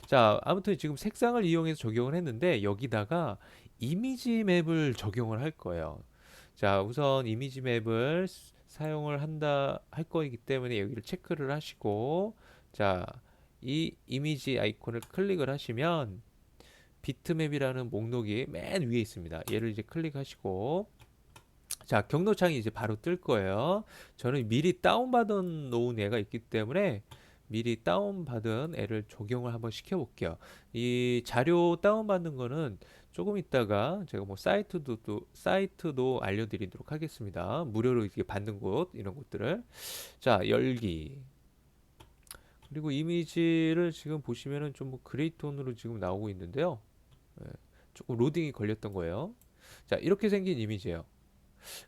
자, 아무튼 지금 색상을 이용해서 적용을 했는데 여기다가 이미지 맵을 적용을 할 거예요. 자, 우선 이미지 맵을 사용을 한다 할 거이기 때문에 여기를 체크를 하시고 자, 이 이미지 아이콘을 클릭을 하시면 비트맵이라는 목록이 맨 위에 있습니다. 얘를 이제 클릭하시고, 자, 경로창이 이제 바로 뜰 거예요. 저는 미리 다운받은 놓은 애가 있기 때문에 미리 다운받은 애를 적용을 한번 시켜볼게요. 이 자료 다운받는 거는 조금 있다가 제가 뭐 사이트도 알려드리도록 하겠습니다. 무료로 이렇게 받는 곳, 이런 곳들을. 자, 열기. 그리고 이미지를 지금 보시면은 좀 뭐 그레이톤으로 지금 나오고 있는데요. 예, 조금 로딩이 걸렸던 거예요. 자, 이렇게 생긴 이미지예요.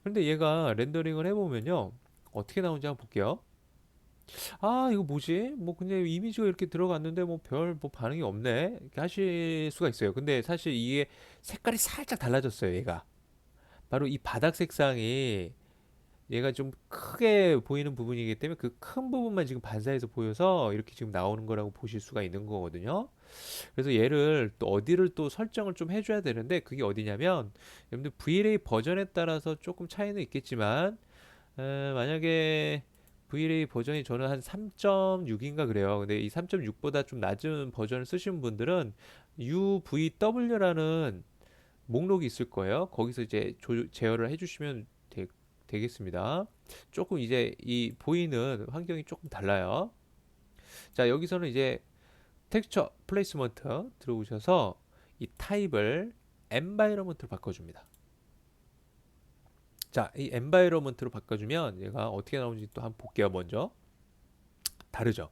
근데 얘가 렌더링을 해보면요, 어떻게 나오는지 한번 볼게요. 아, 이거 뭐지? 뭐 그냥 이미지가 이렇게 들어갔는데 뭐 별 뭐 반응이 없네, 이렇게 하실 수가 있어요. 근데 사실 이게 색깔이 살짝 달라졌어요. 얘가 바로 이 바닥 색상이, 얘가 좀 크게 보이는 부분이기 때문에 그 큰 부분만 지금 반사해서 보여서 이렇게 지금 나오는 거라고 보실 수가 있는 거거든요. 그래서 얘를 또 어디를 또 설정을 좀 해줘야 되는데, 그게 어디냐면, 여러분들 V-Ray 버전에 따라서 조금 차이는 있겠지만, 만약에 V-Ray 버전이 저는 한 3.6인가 그래요. 근데 이 3.6보다 좀 낮은 버전을 쓰시는 분들은 UVW라는 목록이 있을 거예요. 거기서 이제 제어를 해주시면 되겠습니다. 조금 이제 이 보이는 환경이 조금 달라요. 자, 여기서는 이제 텍스처 플레이스먼트 들어오셔서 이 타입을 엔바이러먼트로 바꿔줍니다. 자, 이 엔바이러먼트로 바꿔주면 얘가 어떻게 나오는지 또 한번 볼게요. 먼저 다르죠.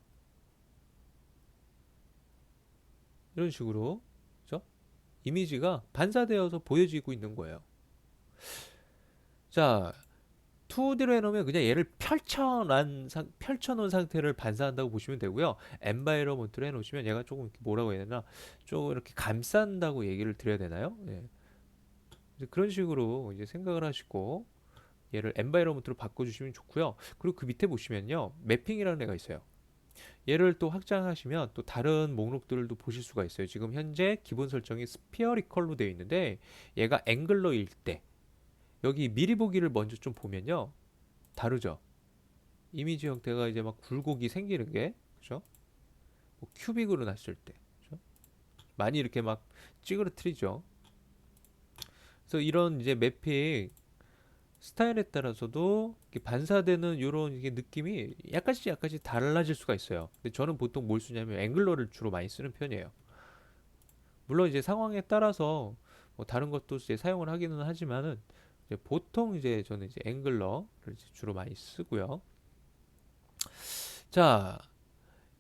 이런 식으로, 그죠? 이미지가 반사되어서 보여지고 있는 거예요. 자, 2D로 해놓으면 그냥 얘를 펼쳐놓은 상태를 반사한다고 보시면 되고요. 엔바이러먼트로 해놓으시면 얘가 조금 이렇게 뭐라고 해야 되나, 조금 이렇게 감싼다고 얘기를 드려야 되나요? 예. 그런 식으로 이제 생각을 하시고 얘를 엔바이러먼트로 바꿔주시면 좋고요. 그리고 그 밑에 보시면요, 매핑이라는 애가 있어요. 얘를 또 확장하시면 또 다른 목록들도 보실 수가 있어요. 지금 현재 기본 설정이 스피어리컬로 되어 있는데, 얘가 앵글러일 때 여기 미리 보기를 먼저 좀 보면요, 다르죠. 이미지 형태가 이제 막 굴곡이 생기는 게, 그죠? 뭐 큐빅으로 났을 때, 그죠? 많이 이렇게 막 찌그러뜨리죠. 그래서 이런 이제 매핑 스타일에 따라서도 이렇게 반사되는 이런 이게 느낌이 약간씩 달라질 수가 있어요. 근데 저는 보통 뭘 쓰냐면 앵글러를 주로 많이 쓰는 편이에요. 물론 이제 상황에 따라서 뭐 다른 것도 이제 사용을 하기는 하지만은, 이제 보통 이제 저는 이제 앵글러를 이제 주로 많이 쓰고요. 자,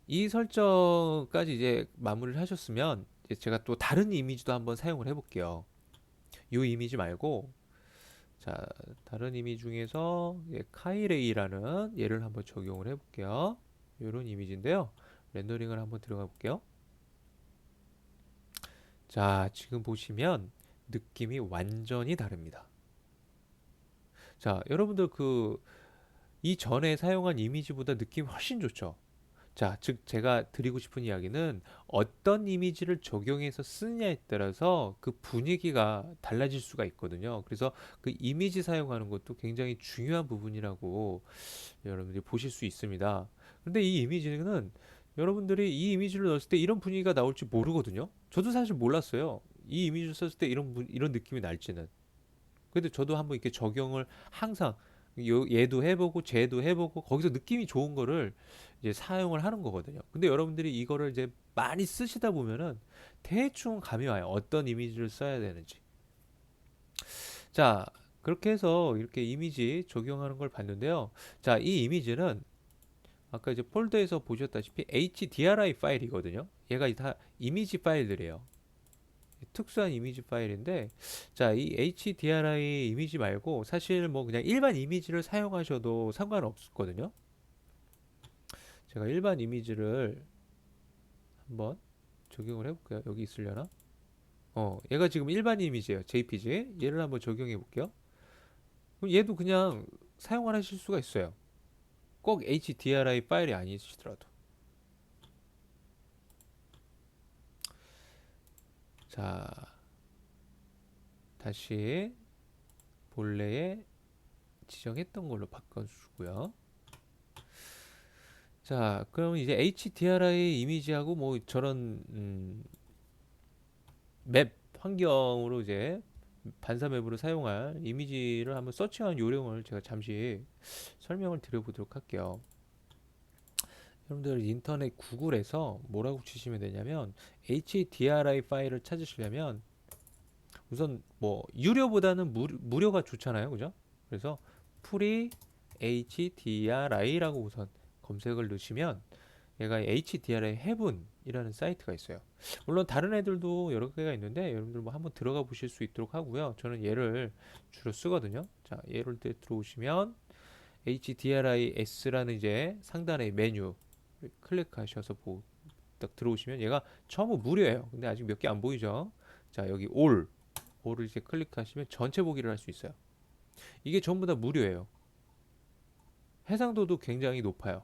이 설정까지 이제 마무리를 하셨으면 이제 제가 또 다른 이미지도 한번 사용을 해볼게요. 이 이미지 말고, 자, 다른 이미지 중에서 카이레이라는 얘를 한번 적용을 해볼게요. 이런 이미지인데요. 렌더링을 한번 들어가 볼게요. 자, 지금 보시면 느낌이 완전히 다릅니다. 자, 여러분들 그 이전에 사용한 이미지보다 느낌이 훨씬 좋죠. 자, 즉 제가 드리고 싶은 이야기는, 어떤 이미지를 적용해서 쓰느냐에 따라서 그 분위기가 달라질 수가 있거든요. 그래서 그 이미지 사용하는 것도 굉장히 중요한 부분이라고 여러분들이 보실 수 있습니다. 근데 이 이미지는 여러분들이 이 이미지를 넣었을 때 이런 분위기가 나올지 모르거든요. 저도 사실 몰랐어요. 이 이미지를 썼을 때 이런 느낌이 날지는. 근데 저도 한번 이렇게 적용을 항상, 얘도 해보고 쟤도 해보고 거기서 느낌이 좋은 거를 이제 사용을 하는 거거든요. 근데 여러분들이 이거를 이제 많이 쓰시다 보면은 대충 감이 와요. 어떤 이미지를 써야 되는지. 자, 그렇게 해서 이렇게 이미지 적용하는 걸 봤는데요. 자, 이 이미지는 아까 이제 폴더에서 보셨다시피 HDRI 파일이거든요. 얘가 다 이미지 파일들이에요. 특수한 이미지 파일인데, 자, 이 HDRI 이미지 말고 사실 뭐 그냥 일반 이미지를 사용하셔도 상관없거든요. 제가 일반 이미지를 한번 적용을 해볼게요. 여기 있으려나? 얘가 지금 일반 이미지예요. JPG. 얘를 한번 적용해 볼게요. 그럼 얘도 그냥 사용을 하실 수가 있어요. 꼭 HDRI 파일이 아니시더라도. 자, 다시 본래에 지정했던 걸로 바꿔주고요. 자, 그럼 이제 HDRI 이미지하고 뭐 저런 맵 환경으로 이제 반사 맵으로 사용할 이미지를 한번 서칭하는 요령을 제가 잠시 설명을 드려보도록 할게요. 여러분들 인터넷 구글에서 뭐라고 치시면 되냐면 HDRI 파일을 찾으시려면 우선 뭐 유료보다는 무료가 좋잖아요, 그죠? 그래서 프리 HDRI라고 우선 검색을 넣으시면 얘가 HDRI 헤븐이라는 사이트가 있어요. 물론 다른 애들도 여러 개가 있는데 여러분들 뭐 한번 들어가 보실 수 있도록 하고요. 저는 얘를 주로 쓰거든요. 자, 얘를 들어오시면 HDRIS라는 이제 상단의 메뉴 클릭하셔서 딱 들어오시면 얘가 처음은 무료예요. 근데 아직 몇 개 안 보이죠? 자, 여기 올을 이제 클릭하시면 전체 보기를 할 수 있어요. 이게 전부 다 무료예요. 해상도도 굉장히 높아요.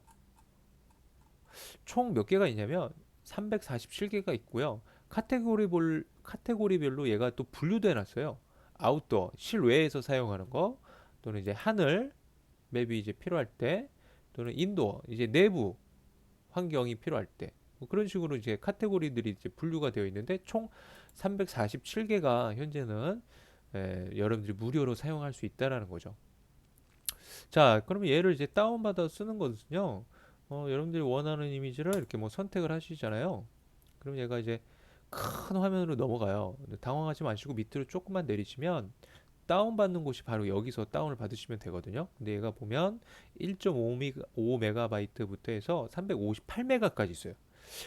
총 몇 개가 있냐면 347개가 있고요. 카테고리별로 얘가 또 분류돼 놨어요. 아웃도어, 실외에서 사용하는 거, 또는 이제 하늘 맵이 이제 필요할 때, 또는 인도어, 이제 내부 환경이 필요할 때. 뭐 그런 식으로 이제 카테고리들이 이제 분류가 되어 있는데 총 347개가 현재는 여러분들이 무료로 사용할 수 있다라는 거죠. 자, 그러면 얘를 이제 다운받아 쓰는 거거든요. 여러분들이 원하는 이미지를 이렇게 뭐 선택을 하시잖아요. 그럼 얘가 이제 큰 화면으로 넘어가요. 근데 당황하지 마시고 밑으로 조금만 내리시면 다운받는 곳이 바로 여기서 다운을 받으시면 되거든요. 근데 얘가 보면 1.5메가바이트부터 해서 358메가까지 있어요.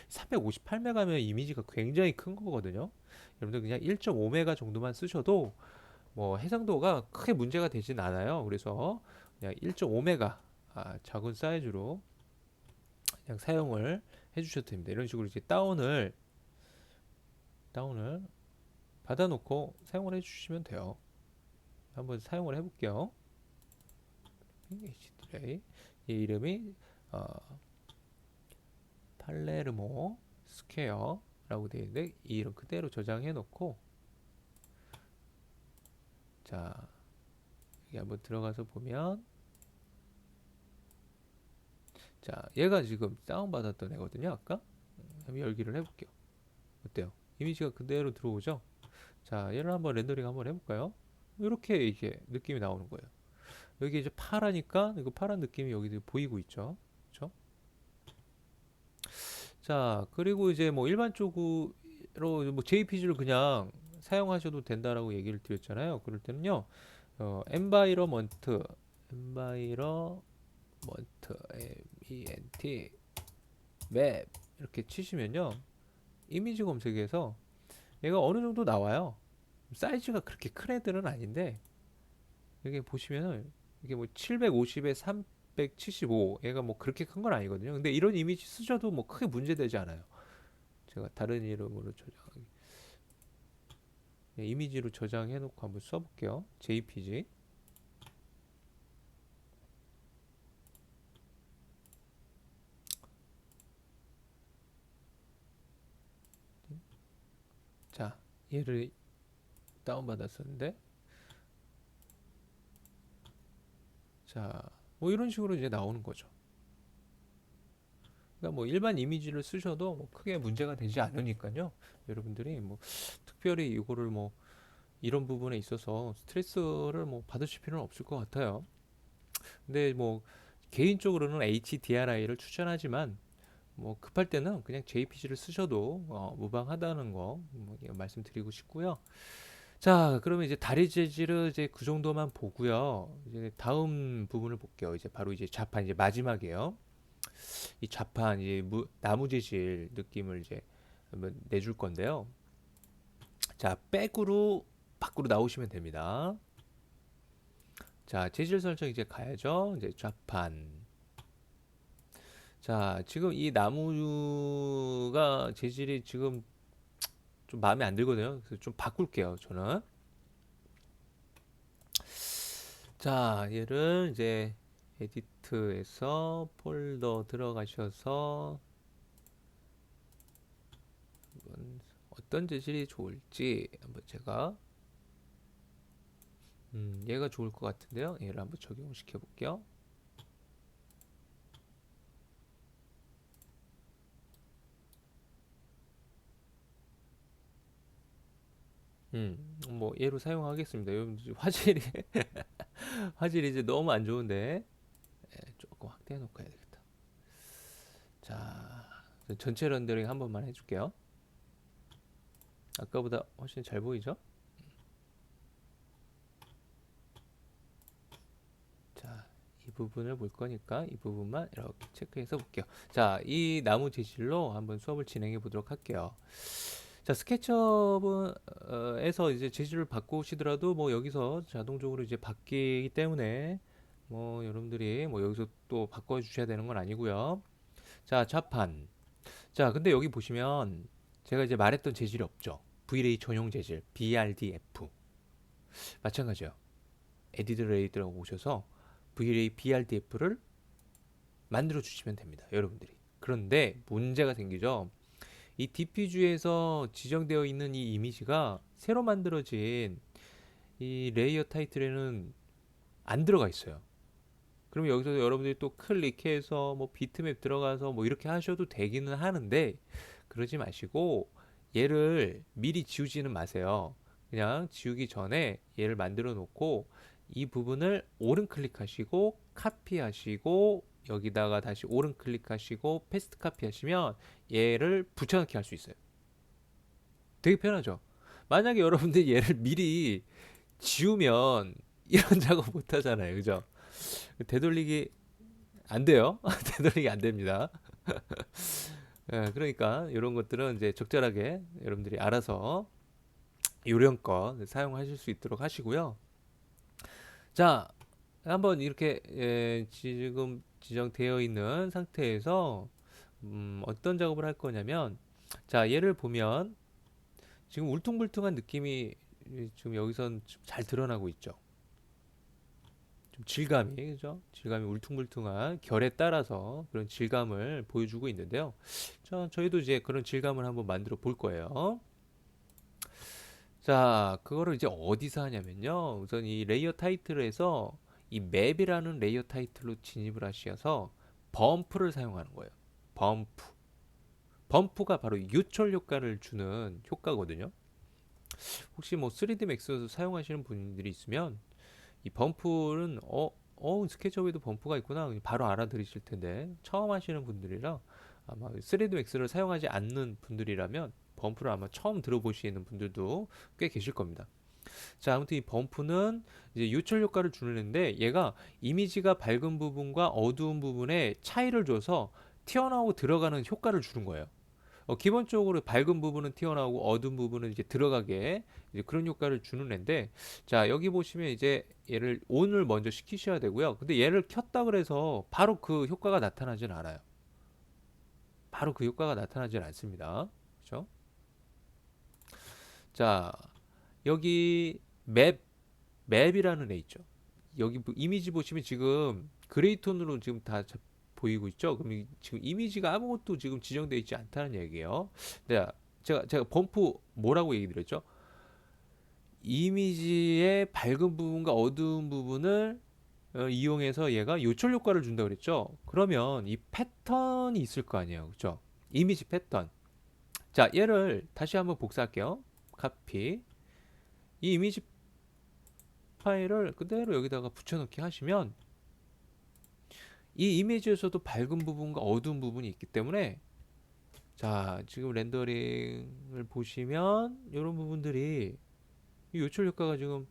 358메가면 이미지가 굉장히 큰 거거든요. 여러분들 그냥 1.5메가 정도만 쓰셔도 뭐 해상도가 크게 문제가 되진 않아요. 그래서 그냥 1.5메가 작은 사이즈로 그냥 사용을 해주셔도 됩니다. 이런 식으로 이제 다운을 받아놓고 사용을 해주시면 돼요. 한번 사용을 해볼게요. HDRI 이 이름이 어, 팔레르모 스퀘어라고 되어 있는데 이 이름 그대로 저장해 놓고 자 여기 한번 들어가서 보면 자 얘가 지금 다운받았던 애거든요. 아까 한번 열기를 해볼게요. 어때요? 이미지가 그대로 들어오죠? 자 얘를 한번 렌더링 한번 해볼까요? 이렇게 이게 느낌이 나오는 거예요. 여기 이제 파라니까 이거 파란 느낌이 여기 보이고 있죠. 그렇죠? 자, 그리고 이제 뭐 일반적으로 뭐 JPG를 그냥 사용하셔도 된다라고 얘기를 드렸잖아요. 그럴 때는요, environment, MENT, map 이렇게 치시면요, 이미지 검색에서 얘가 어느 정도 나와요. 사이즈가 그렇게 큰 애들은 아닌데 여기 보시면은 이게 뭐 750에 375 얘가 뭐 그렇게 큰 건 아니거든요. 근데 이런 이미지 쓰셔도 뭐 크게 문제되지 않아요. 제가 다른 이름으로 이미지로 저장해 놓고 한번 써볼게요. JPG. 자, 얘를 다운받았었는데, 자, 뭐 이런 식으로 이제 나오는 거죠. 그러니까 뭐 일반 이미지를 쓰셔도 뭐 크게 문제가 되지 않으니까요. 여러분들이 뭐 특별히 이거를 뭐 이런 부분에 있어서 스트레스를 뭐 받으실 필요는 없을 것 같아요. 근데 뭐 개인적으로는 HDRI를 추천하지만 뭐 급할 때는 그냥 JPG를 쓰셔도 무방하다는 거뭐 말씀드리고 싶고요. 자, 그러면 이제 다리 재질을 이제 그 정도만 보고요. 이제 다음 부분을 볼게요. 이제 바로 이제 좌판 이제 마지막이에요. 이 좌판 이제 나무 재질 느낌을 이제 한번 내줄 건데요. 자, 백으로 밖으로 나오시면 됩니다. 자, 재질 설정 이제 가야죠. 이제 좌판. 자, 지금 이 나무가 재질이 지금 좀 마음에 안 들거든요. 그래서 좀 바꿀게요. 저는. 자, 얘를 이제 에디트에서 폴더 들어가셔서 어떤 재질이 좋을지 한번 제가 얘가 좋을 것 같은데요. 얘를 한번 적용시켜 볼게요. 뭐 얘로 사용하겠습니다. 여러분들 화질이 화질이 이제 너무 안 좋은데 조금 확대해 놓고 해야 되겠다. 자, 전체 렌더링 한 번만 해줄게요. 아까보다 훨씬 잘 보이죠? 자, 이 부분을 볼 거니까 이 부분만 이렇게 체크해서 볼게요. 자, 이 나무 재질로 한번 수업을 진행해 보도록 할게요. 자, 스케치업에서 이제 재질을 바꾸시더라도 뭐 여기서 자동적으로 이제 바뀌기 때문에 뭐 여러분들이 뭐 여기서 또 바꿔 주셔야 되는 건 아니고요. 자, 좌판. 자, 근데 여기 보시면 제가 이제 말했던 재질이 없죠. V-Ray 전용 재질, BRDF. 마찬가지예요. 에디트 레이더라고 오셔서 V-Ray BRDF를 만들어 주시면 됩니다. 여러분들이. 그런데 문제가 생기죠. 이 DPG에서 지정되어 있는 이 이미지가 새로 만들어진 이 레이어 타이틀에는 안 들어가 있어요. 그러면 여기서 여러분들이 또 클릭해서 뭐 비트맵 들어가서 뭐 이렇게 하셔도 되기는 하는데 그러지 마시고 얘를 미리 지우지는 마세요. 그냥 지우기 전에 얘를 만들어 놓고 이 부분을 오른 클릭하시고 카피하시고 여기다가 다시 오른 클릭하시고 패스트 카피하시면 얘를 붙여넣기 할 수 있어요. 되게 편하죠. 만약에 여러분들이 얘를 미리 지우면 이런 작업 못 하잖아요. 그죠? 되돌리기 안 돼요. 되돌리기 안 됩니다. 예, 그러니까 이런 것들은 이제 적절하게 여러분들이 알아서 요령껏 사용하실 수 있도록 하시고요. 자, 한번 이렇게 지금 지정되어 있는 상태에서 어떤 작업을 할 거냐면 자, 얘를 보면 지금 울퉁불퉁한 느낌이 지금 여기선 잘 드러나고 있죠. 좀 질감이 그죠? 질감이 울퉁불퉁한 결에 따라서 그런 질감을 보여주고 있는데요. 자, 저희도 이제 그런 질감을 한번 만들어 볼 거예요. 자, 그거를 이제 어디서 하냐면요. 우선 이 레이어 타이틀에서 이 맵이라는 레이어 타이틀로 진입을 하셔서 범프를 사용하는 거예요. 범프. 범프가 바로 요철 효과를 주는 효과거든요. 혹시 뭐 3D 맥스 사용하시는 분들이 있으면 이 범프는 스케치업에도 범프가 있구나 바로 알아들으실 텐데 처음 하시는 분들이라 아마 3D 맥스를 사용하지 않는 분들이라면 범프를 아마 처음 들어보시는 분들도 꽤 계실 겁니다. 자, 아무튼 이 범프는 이제 요철 효과를 주는데 얘가 이미지가 밝은 부분과 어두운 부분에 차이를 줘서 튀어나오고 들어가는 효과를 주는 거예요. 기본적으로 밝은 부분은 튀어나오고 어두운 부분은 이제 들어가게 이제 그런 효과를 주는 앤데 자 여기 보시면 이제 얘를 ON을 먼저 시키셔야 되고요. 근데 얘를 켰다 그래서 바로 그 효과가 나타나진 않아요. 바로 그 효과가 나타나진 않습니다. 그렇죠? 자 여기 맵이라는 애 있죠. 여기 이미지 보시면 지금 그레이톤으로 지금 다 보이고 있죠. 그럼 지금 이미지가 아무것도 지금 지정되어 있지 않다는 얘기예요. 네, 제가 범프 뭐라고 얘기 드렸죠? 이미지의 밝은 부분과 어두운 부분을 이용해서 얘가 요철 효과를 준다 그랬죠. 그러면 이 패턴이 있을 거 아니에요. 그렇죠? 이미지 패턴. 자, 얘를 다시 한번 복사할게요. 카피. 이 이미지 파일을 그대로 여기다가 붙여넣기 하시면 이 이미지에서도 밝은 부분과 어두운 부분이 있기 때문에 자, 지금 렌더링을 보시면 이런 부분들이 이 요철 효과가 지금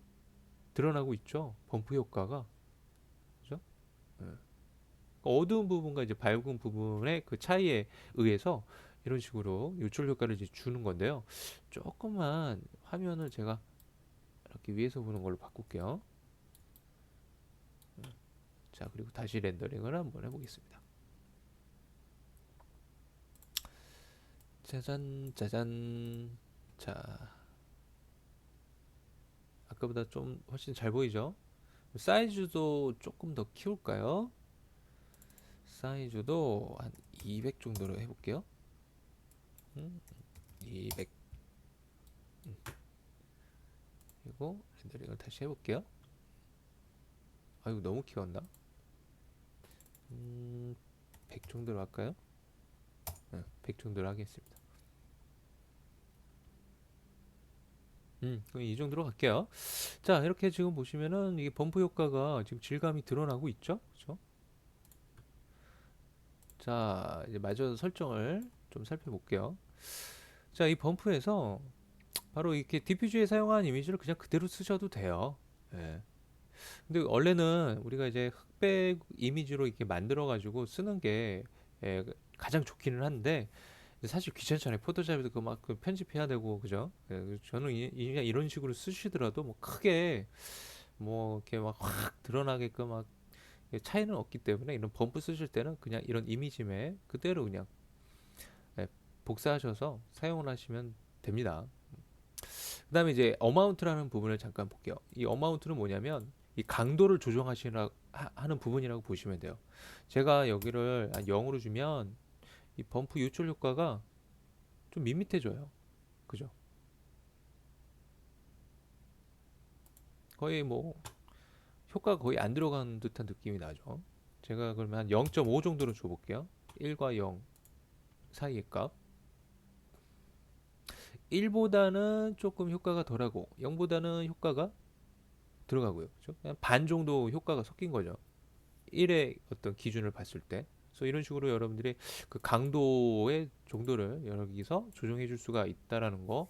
드러나고 있죠. 범프 효과가. 그죠? 예. 어두운 부분과 이제 밝은 부분의 그 차이에 의해서 이런 식으로 요철 효과를 이제 주는 건데요. 조금만 화면을 제가 이렇게 위에서 보는 걸로 바꿀게요. 자, 그리고 다시 렌더링을 한번 해보겠습니다. 짜잔, 짜잔. 자, 아까보다 좀 훨씬 잘 보이죠? 사이즈도 조금 더 키울까요? 사이즈도 한 200 정도로 해볼게요. 200. 그리고 렌더링을 다시 해볼게요. 아이고, 너무 키웠나? 100 정도로 할까요? 100 정도로 하겠습니다. 그럼 이 정도로 갈게요. 자, 이렇게 지금 보시면은 이게 범프 효과가 지금 질감이 드러나고 있죠? 그죠? 자, 이제 마저 설정을 좀 살펴볼게요. 자, 이 범프에서 바로 이렇게 디퓨즈에 사용한 이미지를 그냥 그대로 쓰셔도 돼요. 예. 근데 원래는 우리가 이제 흑백 이미지로 이렇게 만들어 가지고 쓰는 게 예, 가장 좋기는 한데 사실 귀찮잖아요. 포토샵에도 그막 편집해야 되고 그죠? 예, 저는 그냥 이런 식으로 쓰시더라도 뭐 크게 뭐 이렇게 막 확 드러나게끔 막 차이는 없기 때문에 이런 범프 쓰실 때는 그냥 이런 이미지에 그대로 그냥 예, 복사하셔서 사용을 하시면 됩니다. 그다음에 이제 어마운트라는 부분을 잠깐 볼게요. 이 어마운트는 뭐냐면 이 강도를 조정하시라 하는 부분이라고 보시면 돼요. 제가 여기를 0으로 주면 이 범프 유출 효과가 좀 밋밋해져요. 그죠? 거의 뭐 효과가 거의 안 들어간 듯한 느낌이 나죠. 제가 그러면 한 0.5 정도로 줘볼게요. 1과 0 사이의 값. 1보다는 조금 효과가 덜하고 0보다는 효과가 들어가고요. 그죠? 그냥 반 정도 효과가 섞인 거죠. 1의 어떤 기준을 봤을 때. 그래서 이런 식으로 여러분들이 그 강도의 정도를 여기서 조정해 줄 수가 있다라는 거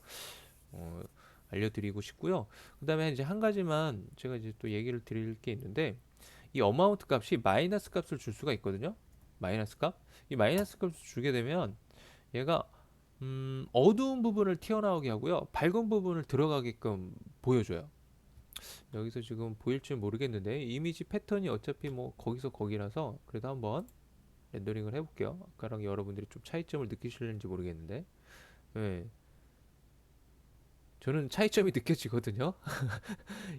어, 알려드리고 싶고요. 그 다음에 이제 한 가지만 제가 이제 또 얘기를 드릴 게 있는데 이 어마운트 값이 마이너스 값을 줄 수가 있거든요. 마이너스 값. 이 마이너스 값을 주게 되면 얘가 어두운 부분을 튀어나오게 하고요. 밝은 부분을 들어가게끔 보여줘요. 여기서 지금 보일지 모르겠는데 이미지 패턴이 어차피 뭐 거기서 거기라서 그래도 한번 렌더링을 해볼게요. 아까랑 여러분들이 좀 차이점을 느끼실는지 모르겠는데 네, 저는 차이점이 느껴지거든요.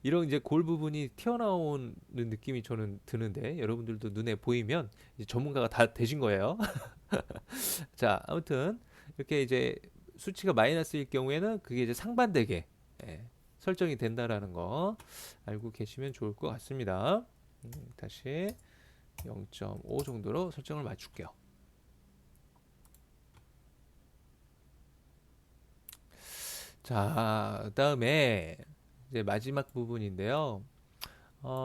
이런 이제 골 부분이 튀어나오는 느낌이 저는 드는데 여러분들도 눈에 보이면 이제 전문가가 다 되신 거예요. 자, 아무튼 이렇게 이제 수치가 마이너스일 경우에는 그게 이제 상반되게 예, 설정이 된다라는 거 알고 계시면 좋을 것 같습니다. 다시 0.5 정도로 설정을 맞출게요. 자, 그다음에 이제 마지막 부분인데요.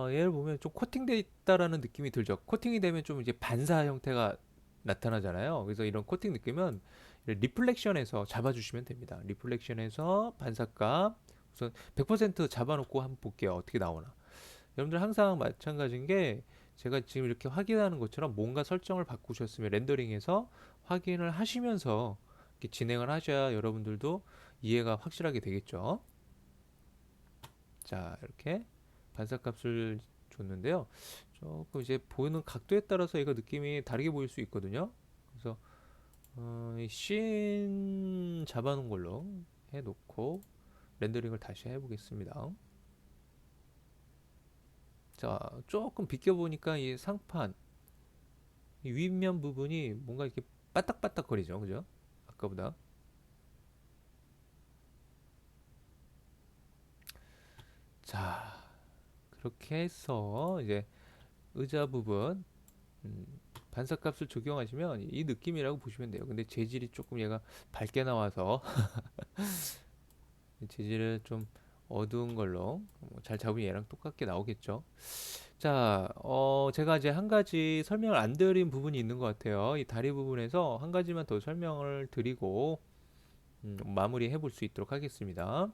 얘를 보면 좀 코팅돼 있다라는 느낌이 들죠. 코팅이 되면 좀 이제 반사 형태가 나타나잖아요. 그래서 이런 코팅 느낌은 리플렉션에서 잡아주시면 됩니다. 리플렉션에서 반사값 우선 100% 잡아놓고 한번 볼게요. 어떻게 나오나. 여러분들 항상 마찬가지인 게 제가 지금 이렇게 확인하는 것처럼 뭔가 설정을 바꾸셨으면 렌더링에서 확인을 하시면서 이렇게 진행을 하셔야 여러분들도 이해가 확실하게 되겠죠. 자, 이렇게 반사값을 줬는데요. 조금 이제 보이는 각도에 따라서 이거 느낌이 다르게 보일 수 있거든요. 그래서 이씬 잡아놓은 걸로 해놓고 렌더링을 다시 해보겠습니다. 자, 조금 비껴보니까 이 상판, 이 윗면 부분이 뭔가 이렇게 빠딱빠딱거리죠. 그죠? 아까보다. 자, 그렇게 해서 이제 의자 부분 음, 반사값을 적용하시면 이 느낌이라고 보시면 돼요. 근데 재질이 조금 얘가 밝게 나와서 재질을 좀 어두운 걸로 잘 잡으면 얘랑 똑같게 나오겠죠. 자, 제가 이제 한 가지 설명을 안 드린 부분이 있는 것 같아요. 이 다리 부분에서 한 가지만 더 설명을 드리고 마무리 해볼 수 있도록 하겠습니다.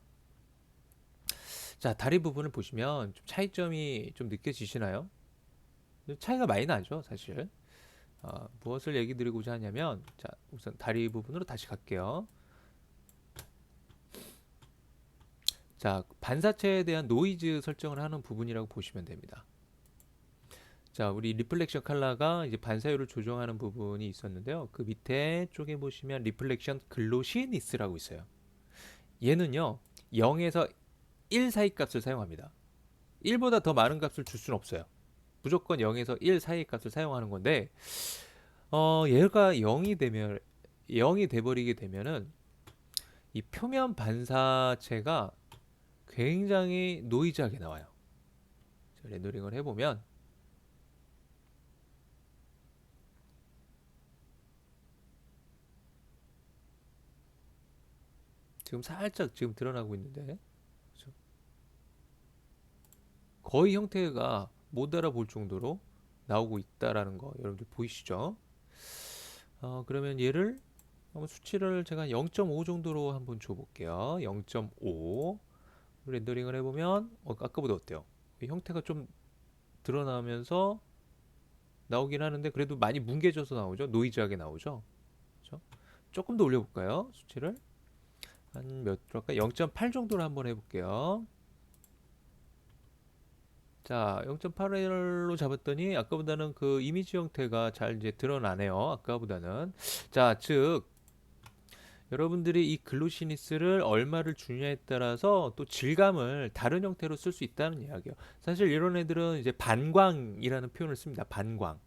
자, 다리 부분을 보시면 좀 차이점이 좀 느껴지시나요? 차이가 많이 나죠, 사실. 무엇을 얘기 드리고자 하냐면, 자, 우선 다리 부분으로 다시 갈게요. 자, 반사체에 대한 노이즈 설정을 하는 부분이라고 보시면 됩니다. 자, 우리 리플렉션 컬러가 이제 반사율을 조정하는 부분이 있었는데요. 그 밑에 쪽에 보시면 리플렉션 글로시니스라고 있어요. 얘는요, 0에서 1 사이 값을 사용합니다. 1보다 더 많은 값을 줄 수는 없어요. 무조건 0에서 1 사이 값을 사용하는 건데, 얘가 0이 되면, 0이 돼버리게 되면은 이 표면 반사체가 굉장히 노이즈하게 나와요. 렌더링을 해보면 지금 살짝 지금 드러나고 있는데 거의 형태가 못 알아볼 정도로 나오고 있다라는 거 여러분들 보이시죠? 그러면 얘를 한번 수치를 제가 0.5 정도로 한번 줘볼게요. 0.5 렌더링을 해보면 아까보다 어때요? 형태가 좀 드러나면서 나오긴 하는데 그래도 많이 뭉개져서 나오죠. 노이즈하게 나오죠. 그렇죠? 조금 더 올려볼까요? 수치를 한 몇 들어갈까? 0.8 정도로 한번 해볼게요. 자, 0.8로 잡았더니 아까보다는 그 이미지 형태가 잘 이제 드러나네요. 아까보다는. 자, 즉 여러분들이 이 글루시니스를 얼마를 주냐에 따라서 또 질감을 다른 형태로 쓸 수 있다는 이야기예요. 사실 이런 애들은 이제 반광이라는 표현을 씁니다. 반광.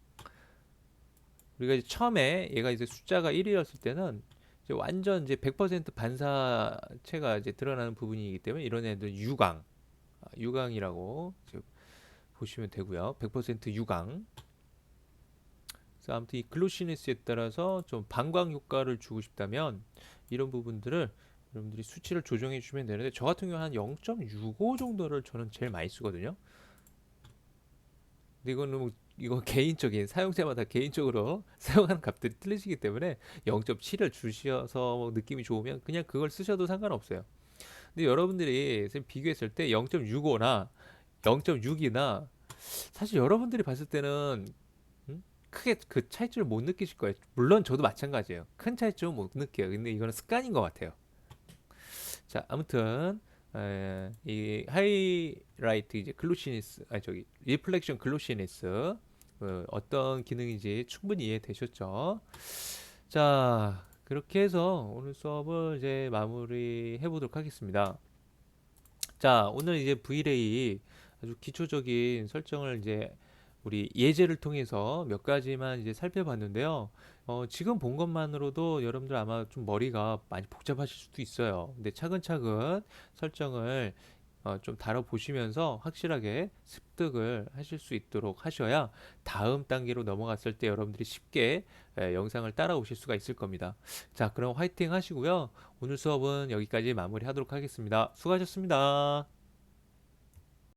우리가 이제 처음에 얘가 이제 숫자가 1이었을 때는 이제 완전 이제 100% 반사체가 이제 드러나는 부분이기 때문에 이런 애들 유광, 유광이라고 이제 보시면 되고요. 100% 유광. 그래서 아무튼 이 글루시니스에 따라서 좀 반광 효과를 주고 싶다면 이런 부분들을 여러분들이 수치를 조정해 주시면 되는데 저 같은 경우 한 0.65 정도를 저는 제일 많이 쓰거든요. 근데 이거는 뭐 이거 개인적인 사용자마다 개인적으로 사용하는 값들이 틀리시기 때문에 0.7을 주셔서 뭐 느낌이 좋으면 그냥 그걸 쓰셔도 상관없어요. 근데 여러분들이 지금 비교했을 때 0.65나 0.6이나 사실 여러분들이 봤을 때는 크게 그 차이점을 못 느끼실 거예요. 물론 저도 마찬가지예요. 큰 차이점은 못 느껴요. 근데 이거는 습관인 것 같아요. 자, 아무튼 이 하이라이트 이제 글루시니스 아니 저기 리플렉션 글루시니스 어떤 기능인지 충분히 이해되셨죠? 자, 그렇게 해서 오늘 수업을 이제 마무리해 보도록 하겠습니다. 자, 오늘 이제 Vray 아주 기초적인 설정을 이제 우리 예제를 통해서 몇 가지만 이제 살펴봤는데요. 지금 본 것만으로도 여러분들 아마 좀 머리가 많이 복잡하실 수도 있어요. 근데 차근차근 설정을 좀 다뤄보시면서 확실하게 습득을 하실 수 있도록 하셔야 다음 단계로 넘어갔을 때 여러분들이 쉽게 영상을 따라오실 수가 있을 겁니다. 자, 그럼 화이팅 하시고요. 오늘 수업은 여기까지 마무리하도록 하겠습니다. 수고하셨습니다.